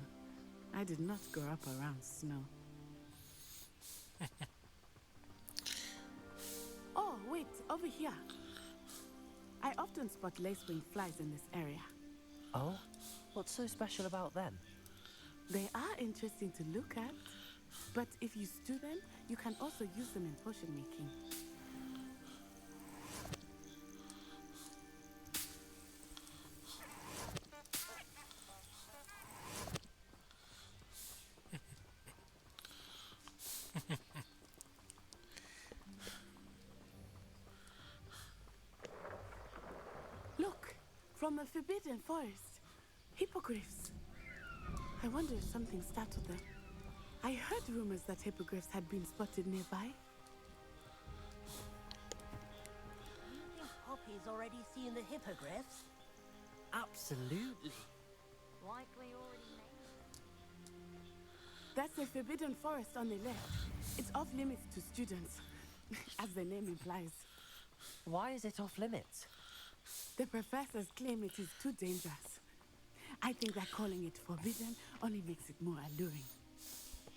I did not grow up around snow. Oh, wait, over here. I often spot lacewing flies in this area. Oh? What's so special about them? They are interesting to look at, but if you stew them, you can also use them in potion making. Look, from the Forbidden Forest. Hippogriffs. I wonder if something startled them. I heard rumors that hippogriffs had been spotted nearby. Do you think Poppy's already seen the hippogriffs? Absolutely. Likely already made. That's the Forbidden Forest on the left. It's off limits to students, as the name implies. Why is it off limits? The professors claim it is too dangerous. I think that calling it forbidden only makes it more alluring.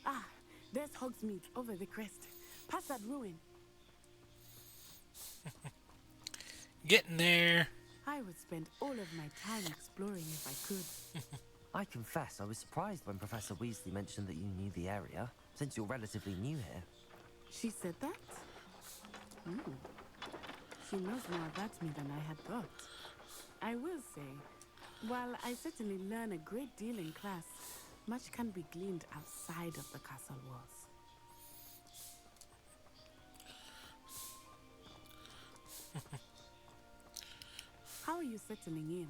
Ah, there's Hogsmeade over the crest. Past that ruin. Getting there. I would spend all of my time exploring if I could. I confess, I was surprised when Professor Weasley mentioned that you knew the area, since you're relatively new here. She said that? She knows more about me than I had thought. I will say, while I certainly learn a great deal in class, much can be gleaned outside of the castle walls. How are you settling in?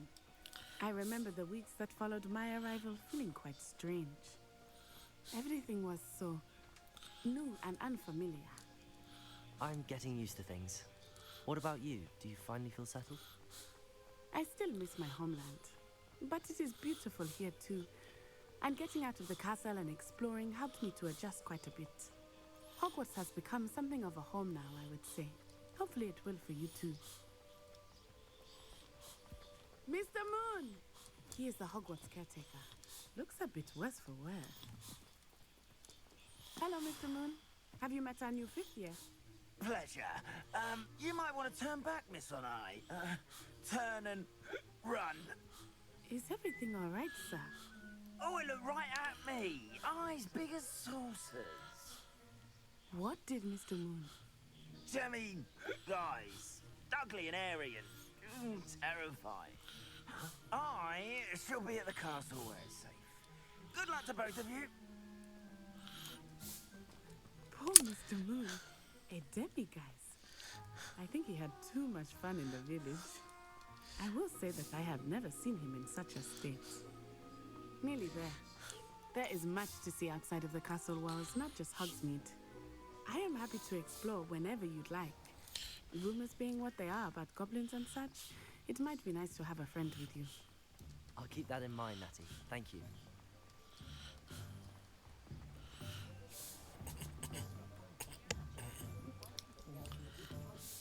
I remember the weeks that followed my arrival feeling quite strange. Everything was so new and unfamiliar. I'm getting used to things. What about you? Do you finally feel settled? I still miss my homeland, but it is beautiful here too. And getting out of the castle and exploring helped me to adjust quite a bit. Hogwarts has become something of a home now, I would say. Hopefully it will for you too. Mr. Moon! He is the Hogwarts caretaker. Looks a bit worse for wear. Hello, Mr. Moon. Have you met our new fifth year? Pleasure. You might want to turn back, Miss On Eye. Turn and run. Is everything all right, sir? Oh, it looked right at me. Eyes big as saucers. What did Mr. Moon? I mean, guys, ugly and airy and terrifying. I shall be at the castle where it's safe. Good luck to both of you. Poor Mr. Moon. A demiguise. I think he had too much fun in the village. I will say that I have never seen him in such a state. Nearly there. There is much to see outside of the castle walls, not just Hogsmeade. I am happy to explore whenever you'd like. Rumors being what they are about goblins and such, it might be nice to have a friend with you. I'll keep that in mind, Natty. Thank you.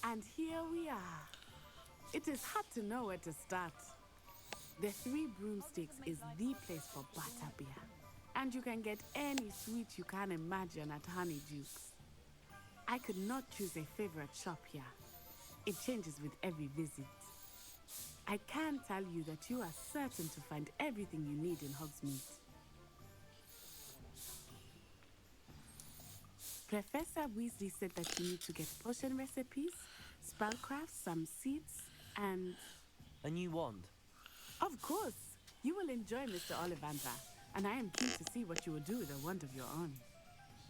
And here we are. It is hard to know where to start. The Three Broomsticks is the place for butterbeer. And you can get any sweet you can imagine at Honeyduke's. I could not choose a favorite shop here. It changes with every visit. I can tell you that you are certain to find everything you need in Hogsmeade. Professor Weasley said that you need to get potion recipes, spellcraft, some seeds, and... A new wand. Of course! You will enjoy Mr. Ollivander, and I am keen to see what you will do with a wand of your own.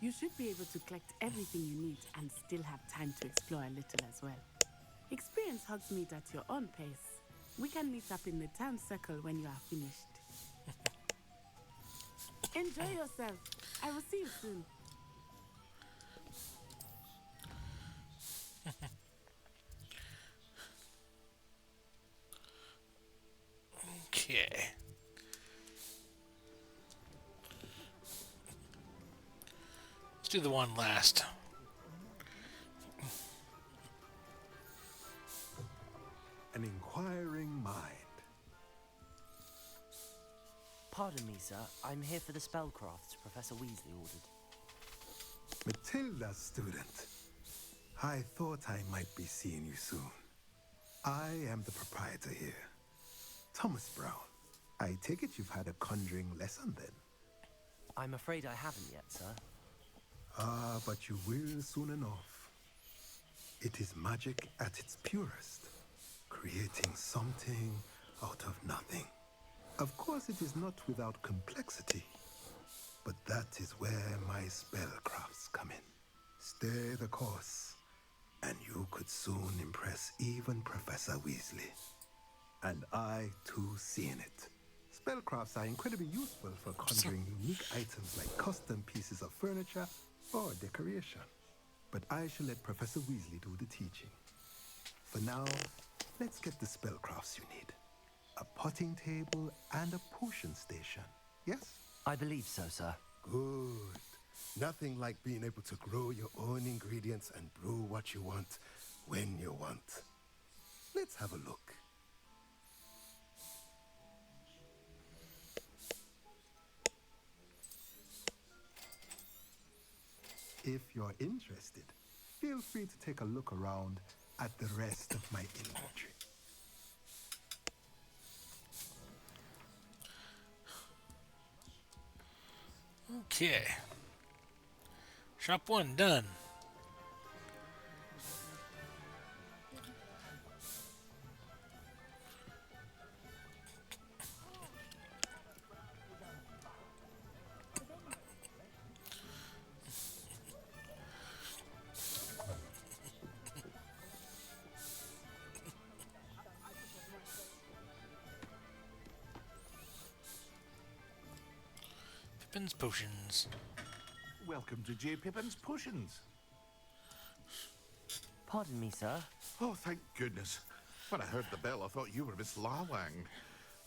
You should be able to collect everything you need and still have time to explore a little as well. Experience Hogsmeade at your own pace. We can meet up in the town circle when you are finished. Enjoy yourself. I will see you soon. Okay. Let's do the one last. An inquiring mind. Pardon me, sir. I'm here for the spellcrafts Professor Weasley ordered. Matilda's student. I thought I might be seeing you soon. I am the proprietor here, Thomas Brown. I take it you've had a conjuring lesson then? I'm afraid I haven't yet, sir. Ah, but you will soon enough. It is magic at its purest, creating something out of nothing. Of course, it is not without complexity, but that is where my spellcrafts come in. Stay the course, and you could soon impress even Professor Weasley. And I, too, seeing it. Spellcrafts are incredibly useful for conjuring unique items like custom pieces of furniture or decoration. But I shall let Professor Weasley do the teaching. For now, let's get the spellcrafts you need. A potting table and a potion station, yes? I believe so, sir. Good. Nothing like being able to grow your own ingredients and brew what you want when you want. Let's have a look. If you're interested, feel free to take a look around at the rest of my inventory. Okay. Shop 1 done. Pippin's Potions. Welcome to J. Pippin's Potions. Pardon me, sir. Oh, thank goodness. When I heard the bell, I thought you were Miss Lawang.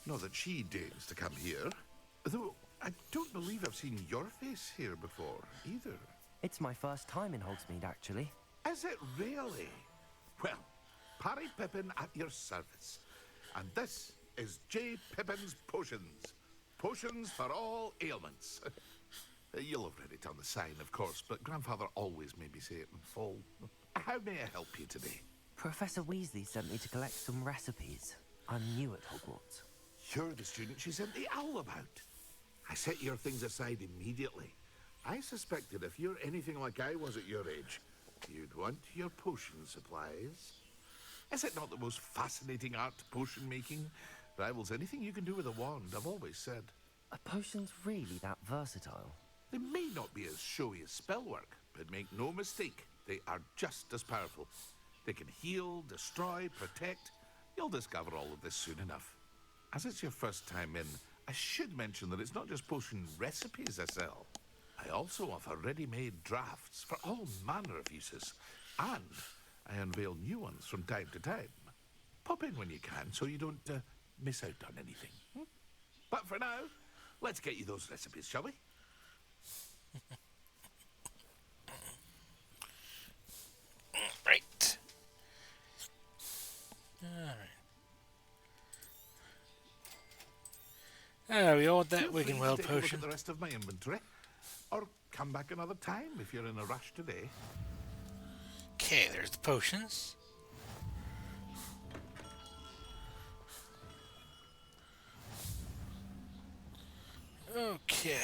Not that she deigns to come here. Though, I don't believe I've seen your face here before, either. It's my first time in Hogsmeade, actually. Is it really? Well, Parry Pippin at your service. And this is J. Pippin's Potions. Potions for all ailments. You'll have read it on the sign, of course, but Grandfather always made me say it in full. How may I help you today? Professor Weasley sent me to collect some recipes. I'm new at Hogwarts. You're the student she sent the owl about. I set your things aside immediately. I suspected if you're anything like I was at your age, you'd want your potion supplies. Is it not the most fascinating art, potion making? Rivals anything you can do with a wand, I've always said. Are potions really that versatile? They may not be as showy as spellwork, but make no mistake, they are just as powerful. They can heal, destroy, protect. You'll discover all of this soon enough. As it's your first time in, I should mention that it's not just potion recipes I sell. I also offer ready-made drafts for all manner of uses, and I unveil new ones from time to time. Pop in when you can so you don't miss out on anything. But for now, let's get you those recipes, shall we? Right. Alright. Ah, we all want that Feel free to Wiggenweld take a look potion. at the rest of my inventory, or come back another time if you're in a rush today. Okay, there's the potions. Okay.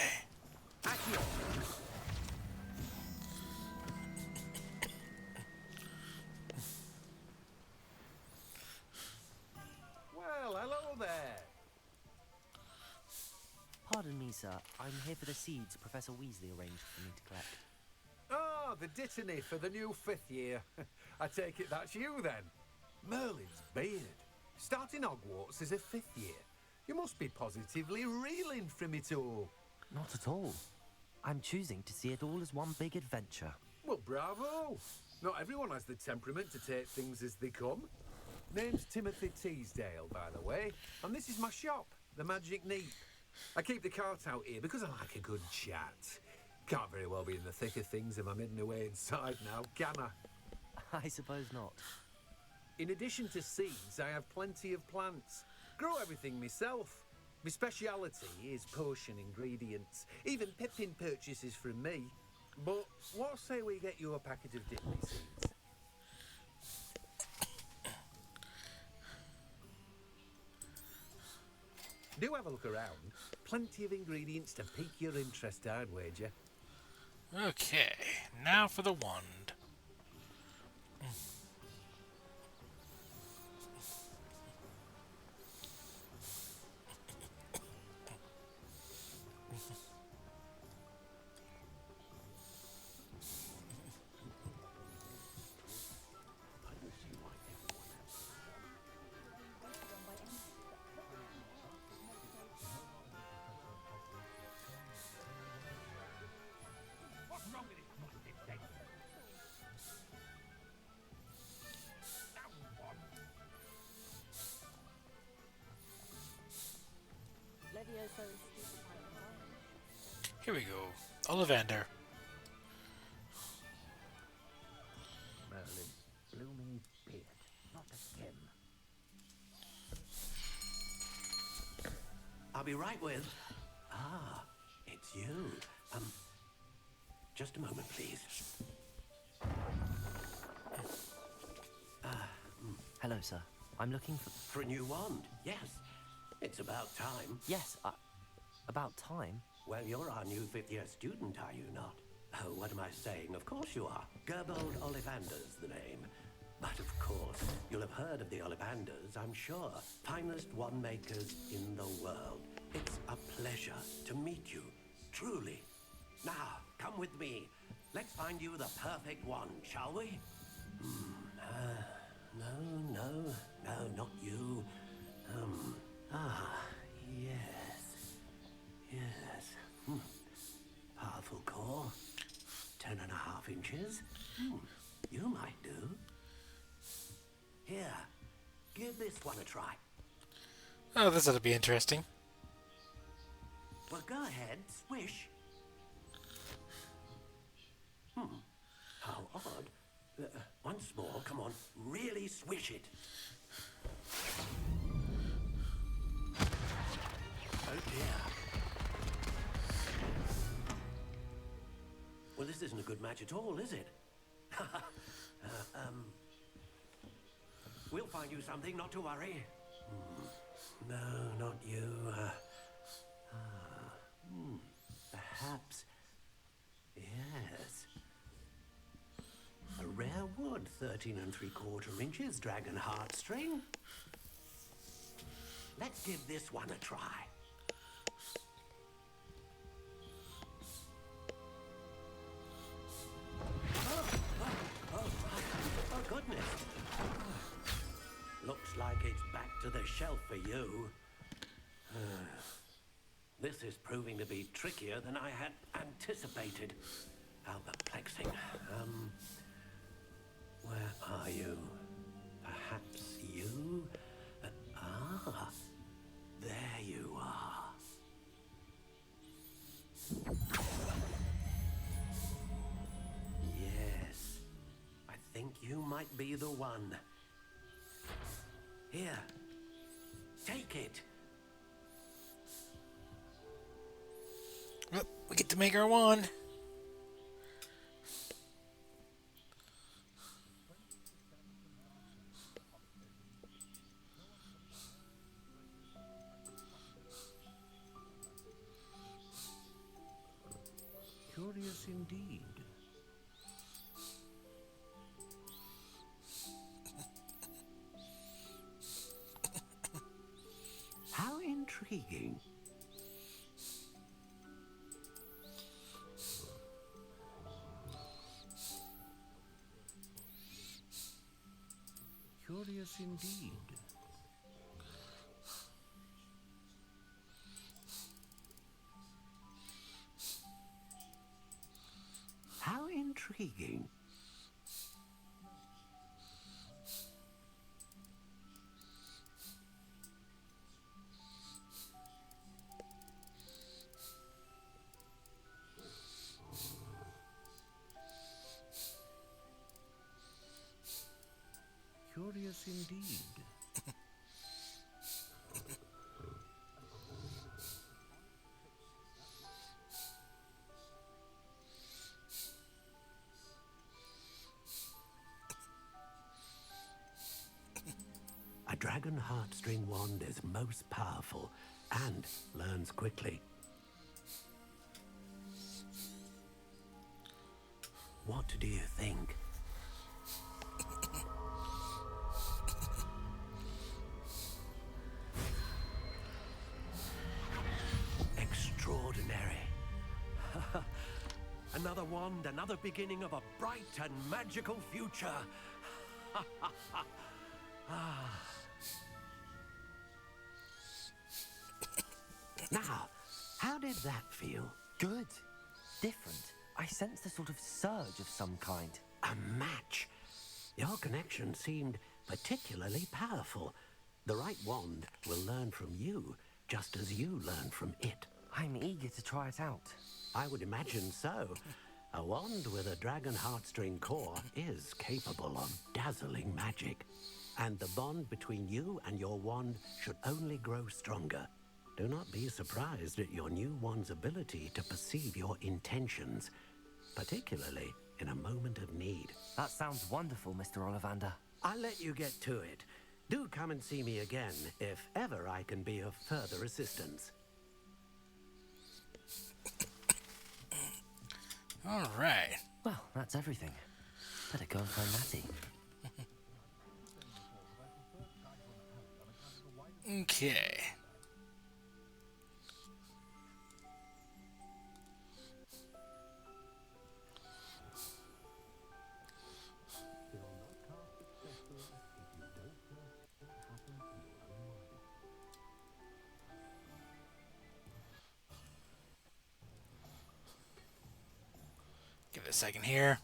Well, hello there. Pardon me, sir. I'm here for the seeds Professor Weasley arranged for me to collect. Oh, the dittany for the new 5th year. I take it that's you then. Merlin's beard. Starting Hogwarts as a 5th year. You must be positively reeling from it all. Not at all. I'm choosing to see it all as one big adventure. Well, bravo. Not everyone has the temperament to take things as they come. Name's Timothy Teasdale, by the way, and this is my shop, the Magic Neep. I keep the cart out here because I like a good chat. Can't very well be in the thick of things if I'm hidden away inside now, can I? I suppose not. In addition to seeds, I have plenty of plants. Grow everything myself. My speciality is potion ingredients. Even Pippin purchases from me. But what say we get you a packet of diddly seeds? Do have a look around. Plenty of ingredients to pique your interest, I'd wager. Okay, now for the wand. Here we go. Ollivander. Merlin's blooming beard, not a skin. I'll be right with. Ah, it's you. Just a moment, please. Hello, sir. I'm looking For a new wand, yes. It's about time. Yes, about time? Well, you're our new fifth-year student, are you not? Oh, what am I saying? Of course you are. Gerbold Ollivander's the name. But of course, you'll have heard of the Ollivanders, I'm sure. Finest wand makers in the world. It's a pleasure to meet you, truly. Now, come with me. Let's find you the perfect wand, shall we? No, not you. Yes. Powerful core. 10.5 inches. You might do. Here, give this one a try. Oh, this ought to be interesting. Well, go ahead, swish. How odd. Once more, come on, really swish it. Oh dear. Well, this isn't a good match at all, is it? We'll find you something, not to worry. No, not you. Perhaps. Yes. A rare wood, 13 3/4 inches, dragon heartstring. Let's give this one a try. Oh, goodness. Looks like it's back to the shelf for you. This is proving to be trickier than I had anticipated. How perplexing. Where are you? Perhaps you? There you are. Yes, I think you might be the one. Here, take it. Well, we get to make our wand. Curious indeed. How intriguing. Curious indeed. How intriguing. Yes, indeed. A dragon heartstring wand is most powerful and learns quickly. What do you think? Extraordinary. Another wand, another beginning of a bright and magical future. Now, how did that feel? Good. Different. I sensed a sort of surge of some kind. A match. Your connection seemed particularly powerful. The right wand will learn from you, just as you learn from it. I'm eager to try it out. I would imagine so. A wand with a dragon heartstring core is capable of dazzling magic. And the bond between you and your wand should only grow stronger. Do not be surprised at your new wand's ability to perceive your intentions, particularly in a moment of need. That sounds wonderful, Mr. Ollivander. I'll let you get to it. Do come and see me again if ever I can be of further assistance. All right. Well, that's everything. Better go and find Matty. Okay. Give it a second here.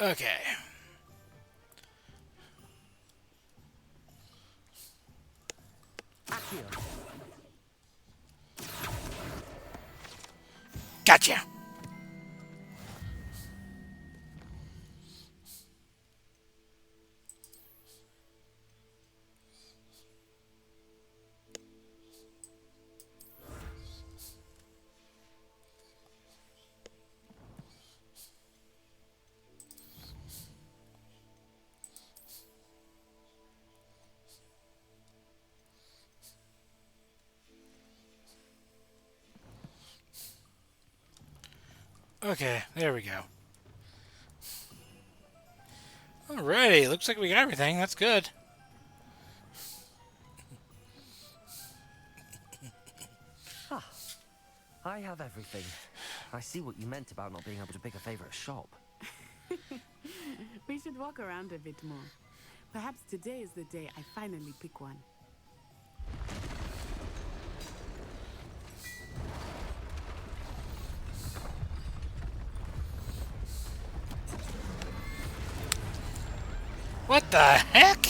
Okay. Gotcha. Okay, there we go. Alrighty, looks like we got everything. That's good. I have everything. I see what you meant about not being able to pick a favorite shop. We should walk around a bit more. Perhaps today is the day I finally pick one. What the heck?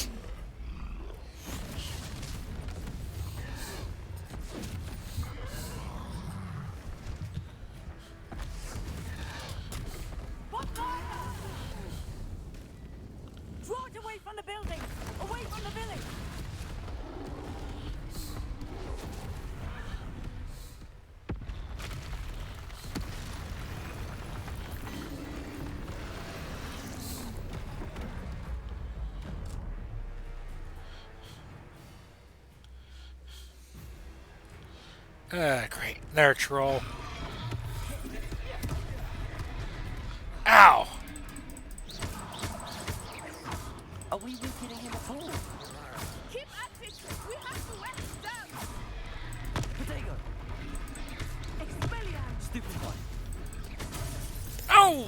Draw it away from the building! Away from the village! Great. They're a troll. Ow! Are we weakening him at all? Keep at it! We have to wear him down! Potato! Expelliarmus! Stupid one! Oh!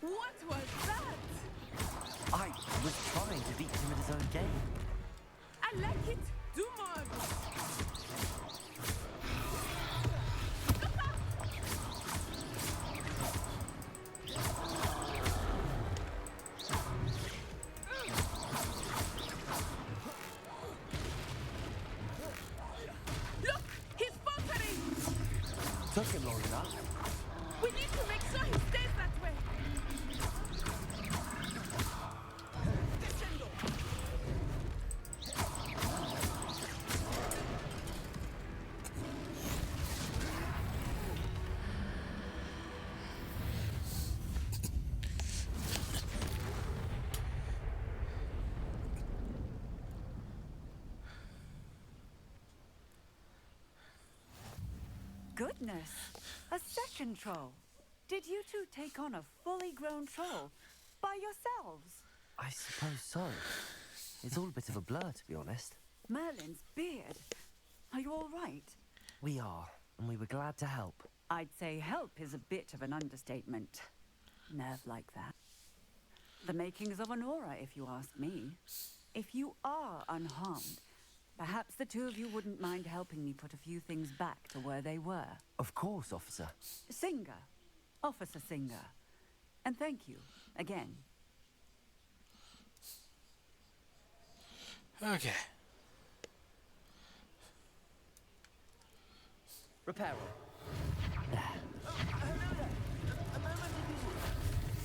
What was that? I was Took him long enough. We need to make sure he stays that way. Goodness, a second troll. Did you two take on a fully grown troll by yourselves? I suppose so. It's all a bit of a blur, to be honest. Merlin's beard. Are you all right? We are, and we were glad to help. I'd say help is a bit of an understatement. Nerve like that. The makings of an aura, if you ask me. If you are unharmed, perhaps the two of you wouldn't mind helping me put a few things back to where they were. Of course, officer. Singer. Officer Singer. And thank you, again. Okay. Repairer.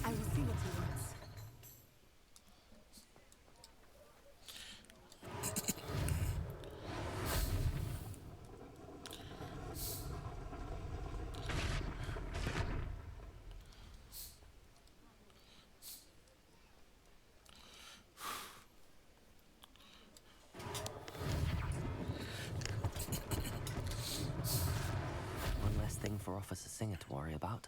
I will see what he wants. One less thing for Officer Singer to worry about.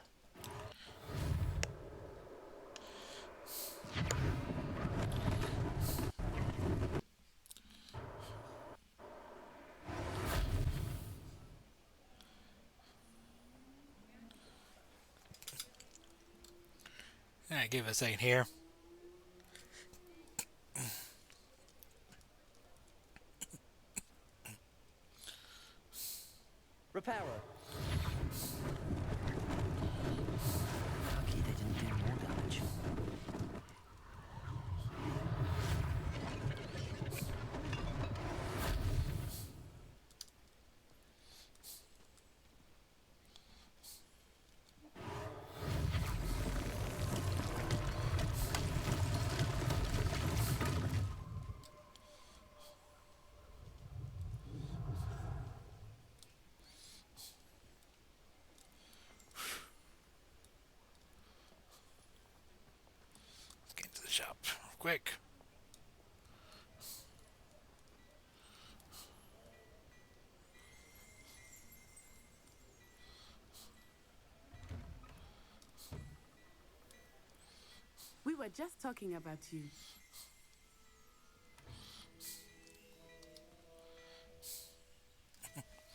Alright, give it a second here. Repairer. Lucky they didn't do more damage. Get into the shop quick. We were just talking about you.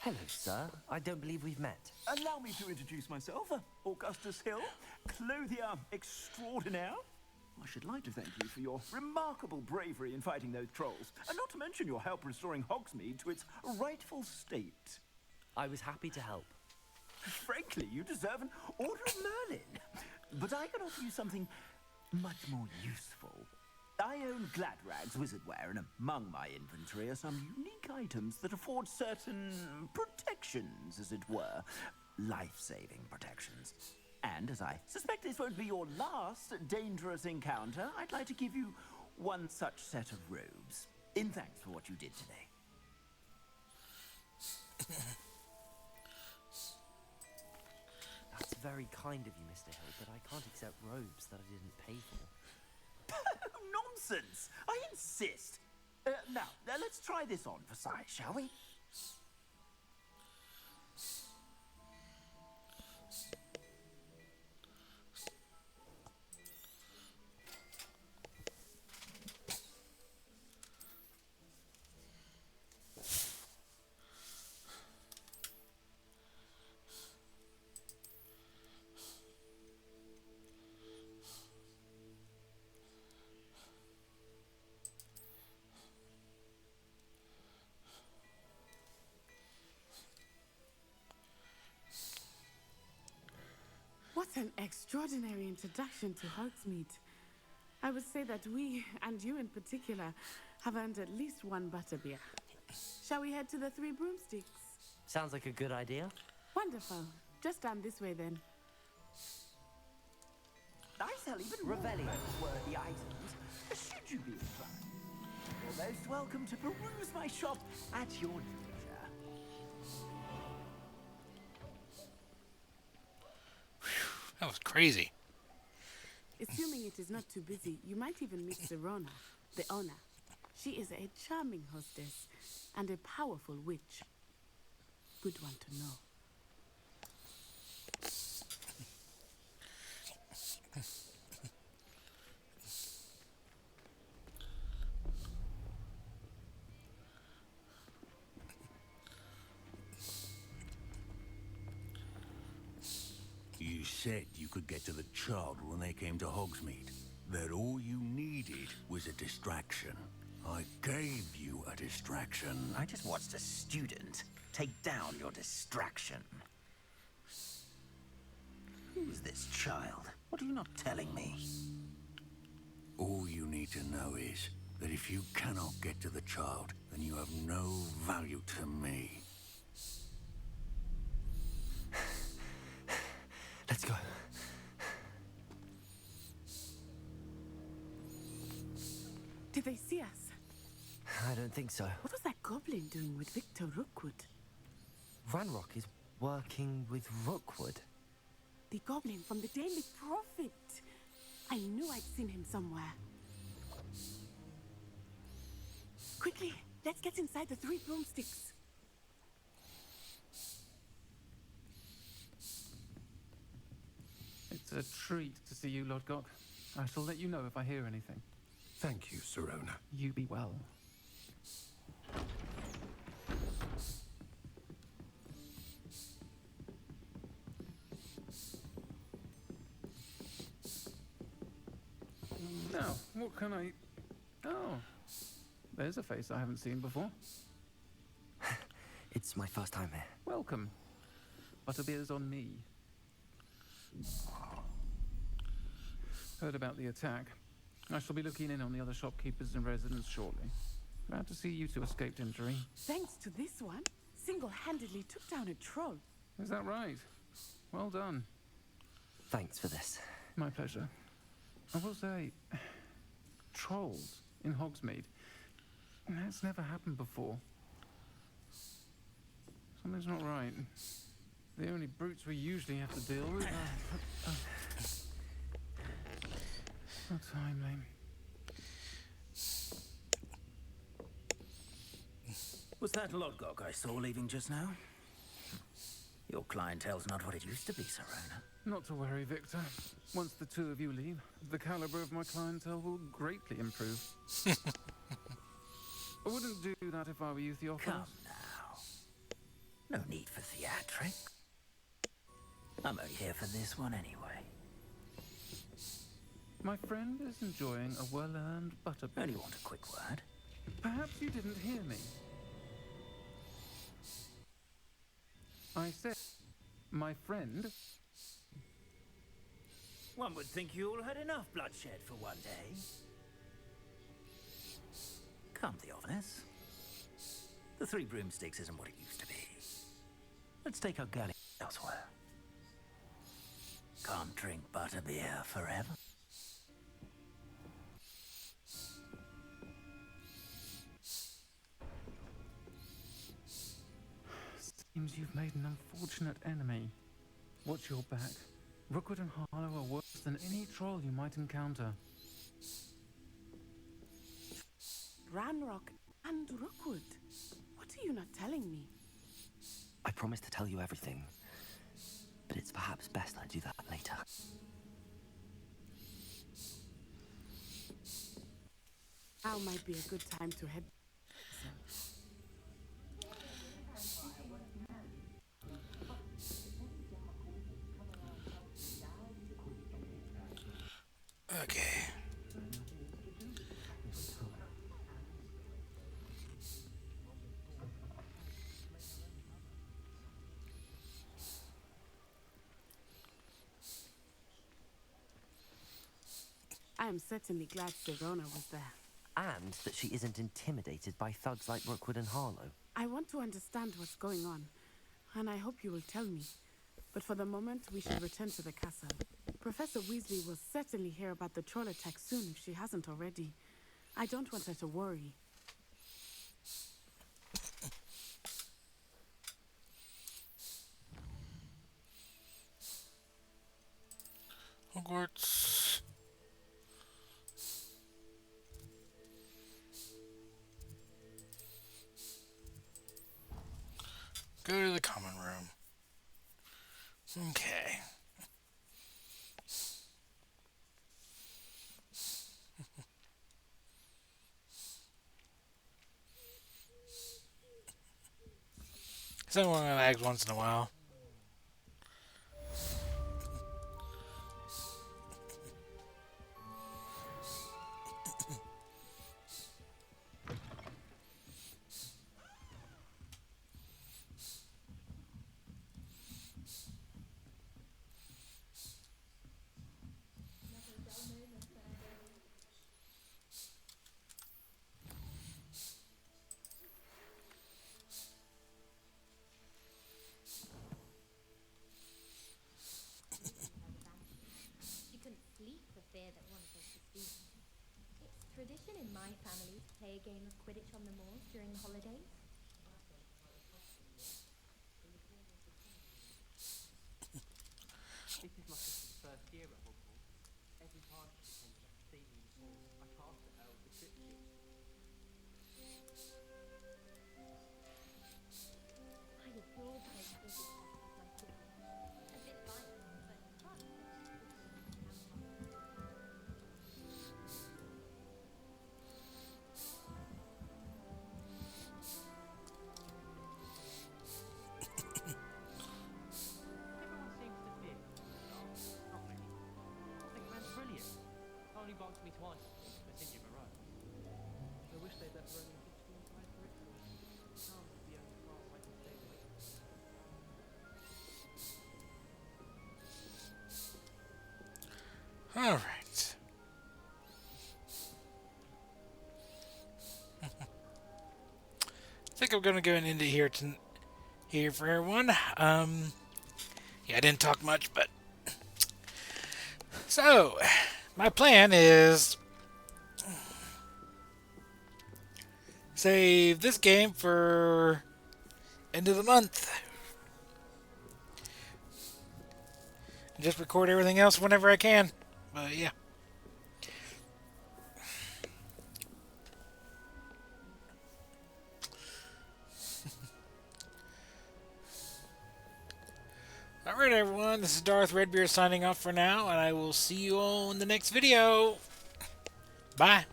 Hello, sir. I don't believe we've met. Allow me to introduce myself, Augustus Hill, clothier extraordinaire. I should like to thank you for your remarkable bravery in fighting those trolls, and not to mention your help restoring Hogsmeade to its rightful state. I was happy to help. Frankly, you deserve an Order of Merlin. But I can offer you something much more useful. I own Gladrag's wizardware, and among my inventory are some unique items that afford certain protections, as it were. Life-saving protections. And as I suspect this won't be your last dangerous encounter, I'd like to give you one such set of robes, in thanks for what you did today. That's very kind of you, Mr. Hill, but I can't accept robes that I didn't pay for. Nonsense! I insist. Now, let's try this on for size, shall we? What an extraordinary introduction to Hogsmeade. I would say that we, and you in particular, have earned at least one butterbeer. Shall we head to the Three Broomsticks? Sounds like a good idea. Wonderful. Just stand this way then. I sell even Revelio-worthy items, should you be inclined. You're most welcome to peruse my shop at your leisure. That was crazy. Assuming it is not too busy, you might even meet Serona, the owner. She is a charming hostess and a powerful witch. Good one to know. You said you could get to the child when they came to Hogsmeade. That all you needed was a distraction. I gave you a distraction. I just watched a student take down your distraction. Who's this child? What are you not telling me? All you need to know is that if you cannot get to the child, then you have no value to me. Let's go. Did they see us? I don't think so. What was that goblin doing with Victor Rookwood? Ranrock is working with Rookwood. The goblin from the Daily Prophet. I knew I'd seen him somewhere. Quickly, let's get inside the 3 broomsticks. It's a treat to see you, Lodgok. I shall let you know if I hear anything. Thank you, Serona. You be well. Now, what can I... Oh, there's a face I haven't seen before. It's my first time here. Welcome. Butterbeer's on me. Heard about the attack. I shall be looking in on the other shopkeepers and residents shortly. Glad to see you two escaped injury. Thanks to this one, single-handedly took down a troll. Is that right? Well done. Thanks for this. My pleasure. I will say, trolls in Hogsmeade. That's never happened before. Something's not right. The only brutes we usually have to deal with are... So timely. Was that Lodgok I saw leaving just now? Your clientele's not what it used to be, Serona. Not to worry, Victor. Once the two of you leave, the caliber of my clientele will greatly improve. I wouldn't do that if I were you, Theophilus. Come now. No need for theatrics. I'm only here for this one anyway. My friend is enjoying a well-earned butterbeer. Only want a quick word. Perhaps you didn't hear me. I said, my friend... One would think you all had enough bloodshed for one day. Come, Theophilus. The 3 broomsticks isn't what it used to be. Let's take our galley elsewhere. Can't drink butterbeer forever. Seems you've made an unfortunate enemy. Watch your back. Rookwood and Harlow are worse than any troll you might encounter. Ranrock and Rookwood. What are you not telling me? I promised to tell you everything, but it's perhaps best I do that later. Now might be a good time to head. Okay. I am certainly glad Serona was there. And that she isn't intimidated by thugs like Rookwood and Harlow. I want to understand what's going on, and I hope you will tell me. But for the moment, we should return to the castle. Professor Weasley will certainly hear about the troll attack soon if she hasn't already. I don't want her to worry. Hogwarts. Go to the common room. Okay. Someone lags once in a while. She couldn't sleep for fear that one of us would see her. It's tradition in my family to play a game of Quidditch on the moors during the holidays. This is my sister's first year at Hogwarts. Every time she came to see me before, I cast at her with the trip sheet. I adore playing Quidditch with my siblings. A bit violent, but fun. Everyone seems to fear me. No, not really. I think the man's brilliant. Only bumped me twice, but it's in your row. I wish they'd let Ronan teach the entire curriculum. Charms is the only class I can stay away from. All right. I think I'm gonna go and end it here for everyone. Yeah, I didn't talk much, but so my plan is save this game for end of the month. And just record everything else whenever I can. But yeah. Alright everyone, this is Darth Redbeard signing off for now, and I will see you all in the next video. Bye.